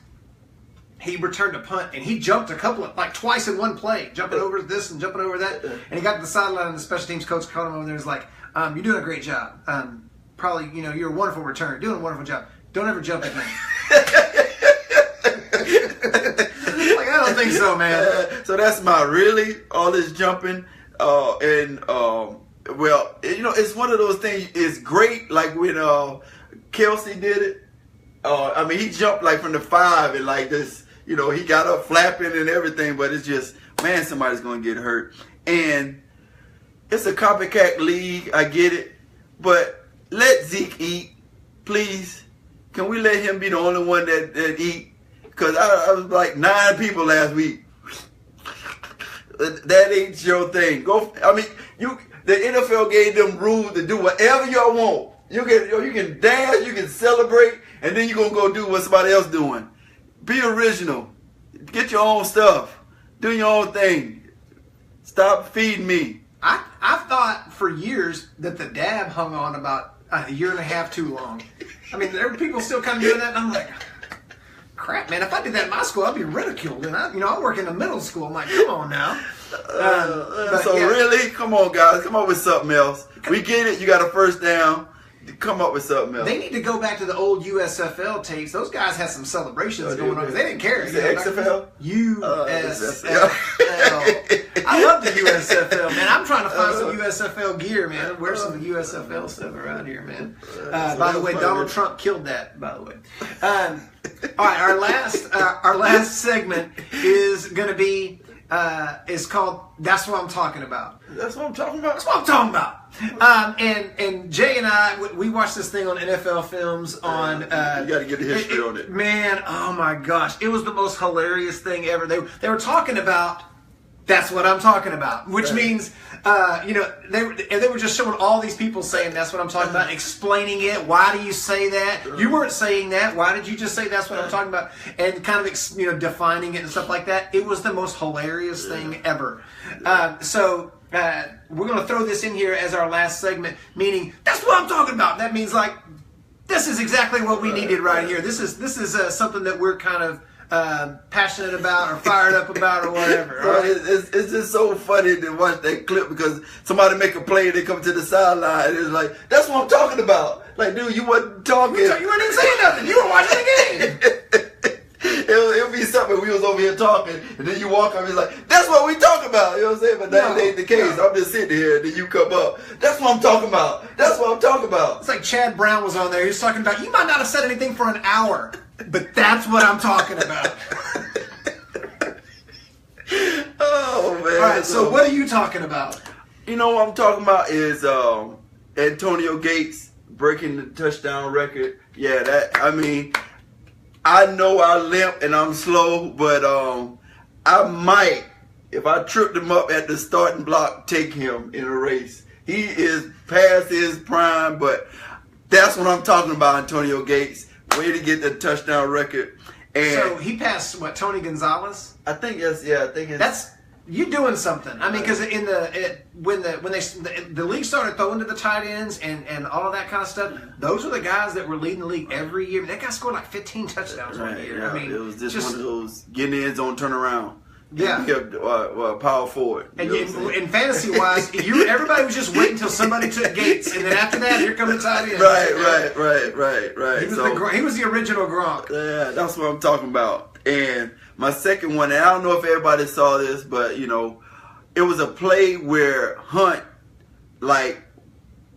he returned a punt and he jumped twice in one play, jumping over this and jumping over that. And he got to the sideline and the special teams coach called him over there and was like, you're doing a great job. Probably, you're a wonderful return, doing a wonderful job. Don't ever jump again. I don't think so, man. So that's my really all this jumping. And Well, it's one of those things. It's great, like when Kelsey did it. I mean, he jumped like from the 5 and like this. He got up flapping and everything. But it's just, man, somebody's gonna get hurt. And it's a copycat league. I get it, but let Zeke eat, please. Can we let him be the only one that eat? Because I was like 9 people last week. That ain't your thing. The NFL gave them rules to do whatever y'all want. You can dance, you can celebrate, and then you're going to go do what somebody else doing. Be original. Get your own stuff. Do your own thing. Stop feeding me. I've thought for years that the dab hung on about a year and a half too long. I mean, there were people still kind of doing that, and I'm like, crap, man, if I did that in my school, I'd be ridiculed. And I work in a middle school. I'm like, come on now. Really? Come on, guys. Come up with something else. We get it. You got a first down. Come up with something else. They need to go back to the old USFL tapes. Those guys had some celebrations going on. They didn't care. Is it XFL? USFL. I love the USFL, man. I'm trying to find some USFL gear, man. Where's some USFL stuff around here, man? By the way, Donald Trump killed that, by the way. All right, our last segment is going to be is called That's What I'm Talking About. That's what I'm talking about? That's what I'm talking about. And Jay and I, we watched this thing on NFL Films on... you got to get the history on it. Man, oh my gosh. It was the most hilarious thing ever. They were talking about That's What I'm Talking About, which means, they were just showing all these people saying That's What I'm Talking About, explaining it. Why do you say that? You weren't saying that. Why did you just say That's What I'm Talking About? And kind of, defining it and stuff like that. It was the most hilarious thing ever. We're going to throw this in here as our last segment, meaning that's what I'm talking about. That means like this is exactly what we needed right here. This is something that we're kind of passionate about or fired up about or whatever. So it's just so funny to watch that clip because somebody make a play and they come to the sideline and it's like, that's what I'm talking about. Like, dude, you wasn't talking. You weren't even saying nothing. You were watching the game. It'll be something we was over here talking, and then you walk up and it's like, that's what we talk about. You know what I'm saying? But that ain't the case. No. I'm just sitting here, and then you come up. That's what I'm talking about. That's what I'm talking about. It's like Chad Brown was on there. He was talking about, you might not have said anything for an hour, but that's what I'm talking about. Oh, man. All right, so what are you talking about? You know what I'm talking about is Antonio Gates breaking the touchdown record. Yeah, I know I limp and I'm slow, but I might, if I tripped him up at the starting block, take him in a race. He is past his prime, but that's what I'm talking about, Antonio Gates. Way to get the touchdown record. And so he passed, what, Tony Gonzalez? I think it's... You doing something? I mean, because when the league started throwing to the tight ends and all of that kind of stuff, those are the guys that were leading the league every year. That guy scored like 15 touchdowns one year. Yeah. I mean, it was just one of those get in the end zone turnaround. Yeah, power forward. And in fantasy wise, everybody was just waiting until somebody took Gates, and then after that, here come the tight end. Right. He was the original Gronk. Yeah, that's what I'm talking about. And my second one, and I don't know if everybody saw this, but it was a play where Hunt, it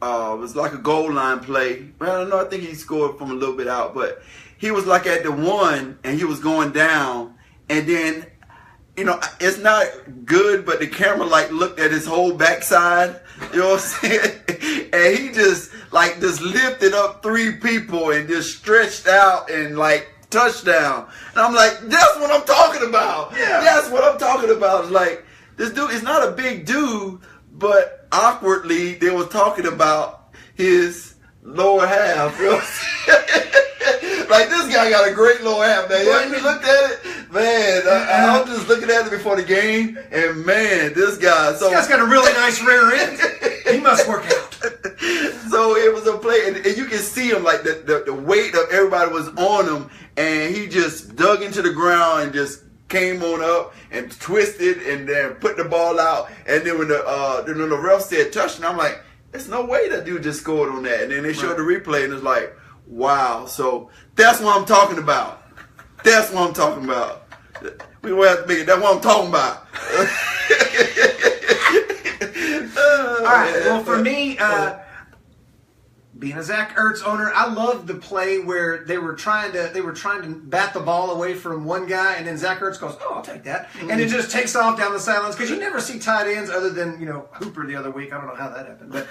was like a goal line play. Well, I don't know. I think he scored from a little bit out, but he was like at the 1, and he was going down, and then. It's not good, but the camera looked at his whole backside. You know what I'm saying? And he just lifted up 3 people and just stretched out and touchdown. And I'm like, that's what I'm talking about. Yeah. That's what I'm talking about. It's like this dude is not a big dude, but awkwardly they was talking about his lower half. You know what I'm saying? This guy got a great lower half, man. You looked at it? Man, I was just looking at it before the game, and man, this guy's got a really nice rear end. He must work out. So it was a play, and you can see him, the weight of everybody was on him, and he just dug into the ground and just came on up and twisted and then put the ball out. And then when the ref said touchdown, I'm like, there's no way that dude just scored on that. And then they showed the replay, and it's like, wow. So that's what I'm talking about. That's what I'm talking about. We don't have to make it. That's what I'm talking about. All right. Well, for me, being a Zach Ertz owner, I loved the play where they were trying to bat the ball away from one guy, and then Zach Ertz goes, "Oh, I'll take that," and it just takes off down the sidelines because you never see tight ends other than Hooper the other week. I don't know how that happened, but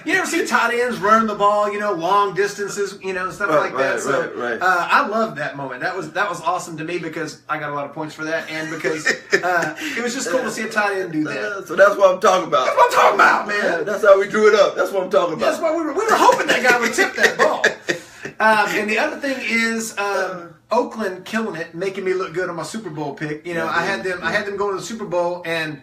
you never see tight ends run the ball, long distances, stuff like that. So I loved that moment. That was awesome to me because I got a lot of points for that, and because it was just cool to see a tight end do that. So that's what I'm talking about. That's what I'm talking about, man. Yeah, that's how we drew it up. That's what I'm talking about. That's why we were hoping that guy would tip that ball. And the other thing is Oakland killing it, making me look good on my Super Bowl pick. I had them going to the Super Bowl, and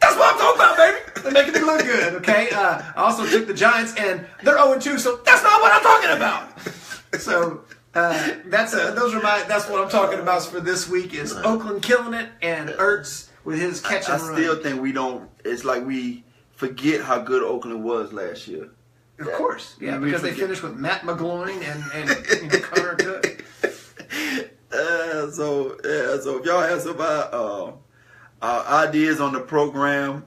that's what I'm talking about, baby. They're making me look good. Okay. I also took the Giants, and they're 0-2, so that's not what I'm talking about. So that's what I'm talking about for this week is Oakland killing it and Ertz with his catch and run. I still think we don't. It's like we forget how good Oakland was last year. Of course, yeah, because they finished with Matt McGloin and Connor Cook. So if y'all have some ideas on the program,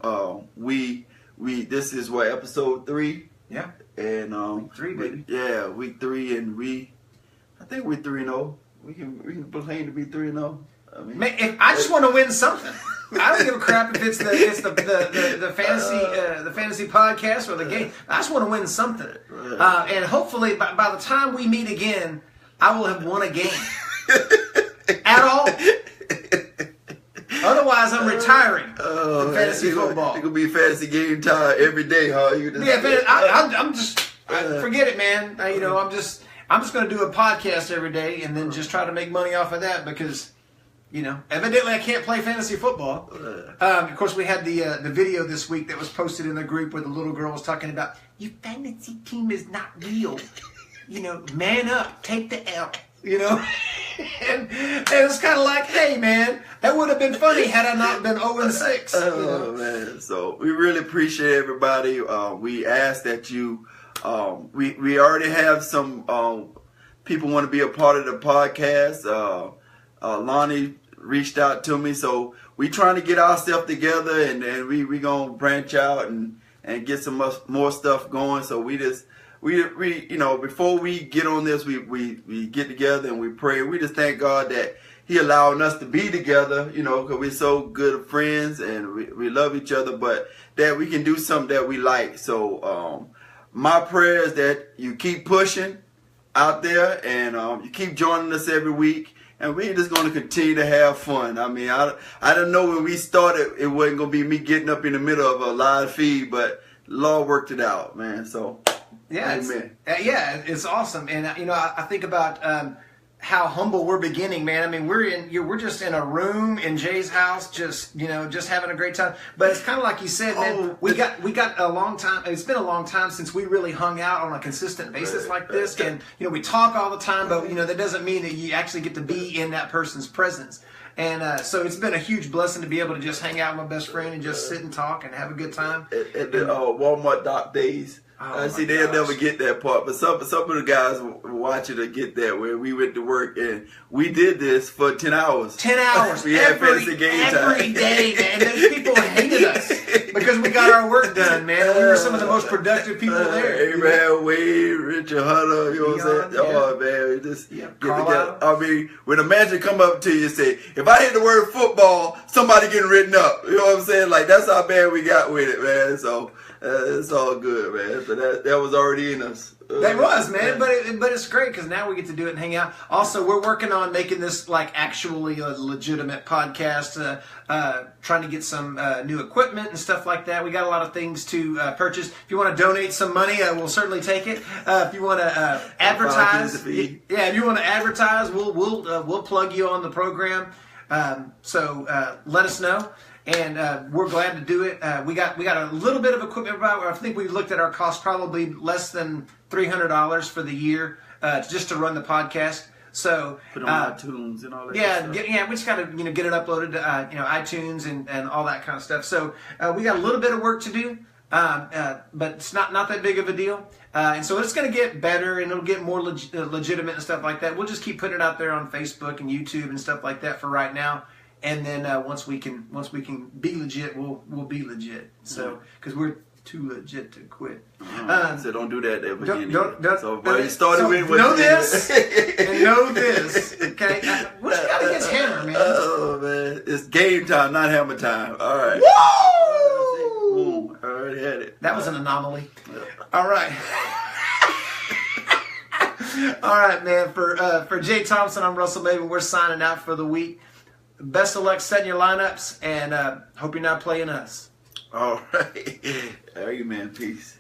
we this is episode 3. Yeah, and week 3, baby. Yeah, week 3, and I think we're 3-0. We can claim to be 3-0. I just want to win something. I don't give a crap if it's the fantasy podcast or the game. I just want to win something, and hopefully by the time we meet again, I will have won a game at all. Otherwise, I'm retiring from fantasy football. It could be fantasy game time every day, huh? I'm just forget it, man. I'm just going to do a podcast every day and then just try to make money off of that because. Evidently I can't play fantasy football. Of course, we had the video this week that was posted in the group where the little girl was talking about, your fantasy team is not real. Man up, take the L. And it's kind of like, hey, man, that would have been funny had I not been 0-6. Oh, man. So we really appreciate everybody. We ask that you, we already have some people want to be a part of the podcast. Lonnie reached out to me, so we trying to get ourselves together, and we gonna branch out and get some more stuff going. So we before we get on this, we get together and we pray. We just thank God that He allowing us to be together, because we're so good friends and we love each other, but that we can do something that we like. So my prayer is that you keep pushing out there and you keep joining us every week. And we're just going to continue to have fun. I mean, I don't know when we started, it wasn't going to be me getting up in the middle of a live feed, but the Lord worked it out, man. So, yeah, amen. It's awesome. And, I think about how humble we're beginning, man. I mean, we're just in a room in Jay's house, just having a great time. But it's kind of like you said, man. We got a long time. It's been a long time since we really hung out on a consistent basis like this. And we talk all the time, but that doesn't mean that you actually get to be in that person's presence. And so it's been a huge blessing to be able to just hang out with my best friend and just sit and talk and have a good time. At the Walmart dock days. See, they'll never get that part, but some of the guys watching to get that where we went to work and we did this for 10 hours. 10 hours. We had fantasy game time. Every day, man. Those people hated us because we got our work done, man. We were some of the most productive people there. Abraham Wade, Richard Hunter, you know what I'm saying? Yeah. Oh, man, we just get Carlisle. together. I mean, when a manager come up to you and say, if I hit the word football, somebody getting written up. You know what I'm saying? Like, that's how bad we got with it, man. So, it's all good, man. So that was already in us. That was, man. But it's great because now we get to do it and hang out. Also, we're working on making this like actually a legitimate podcast. Trying to get some new equipment and stuff like that. We got a lot of things to purchase. If you want to donate some money, we'll certainly take it. If you want to advertise, if you want to advertise, we'll plug you on the program. So let us know. And we're glad to do it. We got a little bit of equipment. I think we looked at our cost, probably less than $300 for the year, just to run the podcast. So put on iTunes and all that. Yeah, we just got to get it uploaded to iTunes and all that kind of stuff. So we got a little bit of work to do, but it's not that big of a deal. And so it's going to get better and it'll get more legitimate and stuff like that. We'll just keep putting it out there on Facebook and YouTube and stuff like that for right now. And then once we can be legit, we'll be legit. So because too legit to quit. So don't do that ever again. So, but you started with know this and know this. Okay, what you got against Hammer, man? Oh man, it's game time, not hammer time. All right. Woo! Boom! I already had it. That was an anomaly. All right. All right, man. For Jay Thompson, I'm Russell Maven. We're signing out for the week. Best of luck setting your lineups, and hope you're not playing us. All right. All right, man. Peace.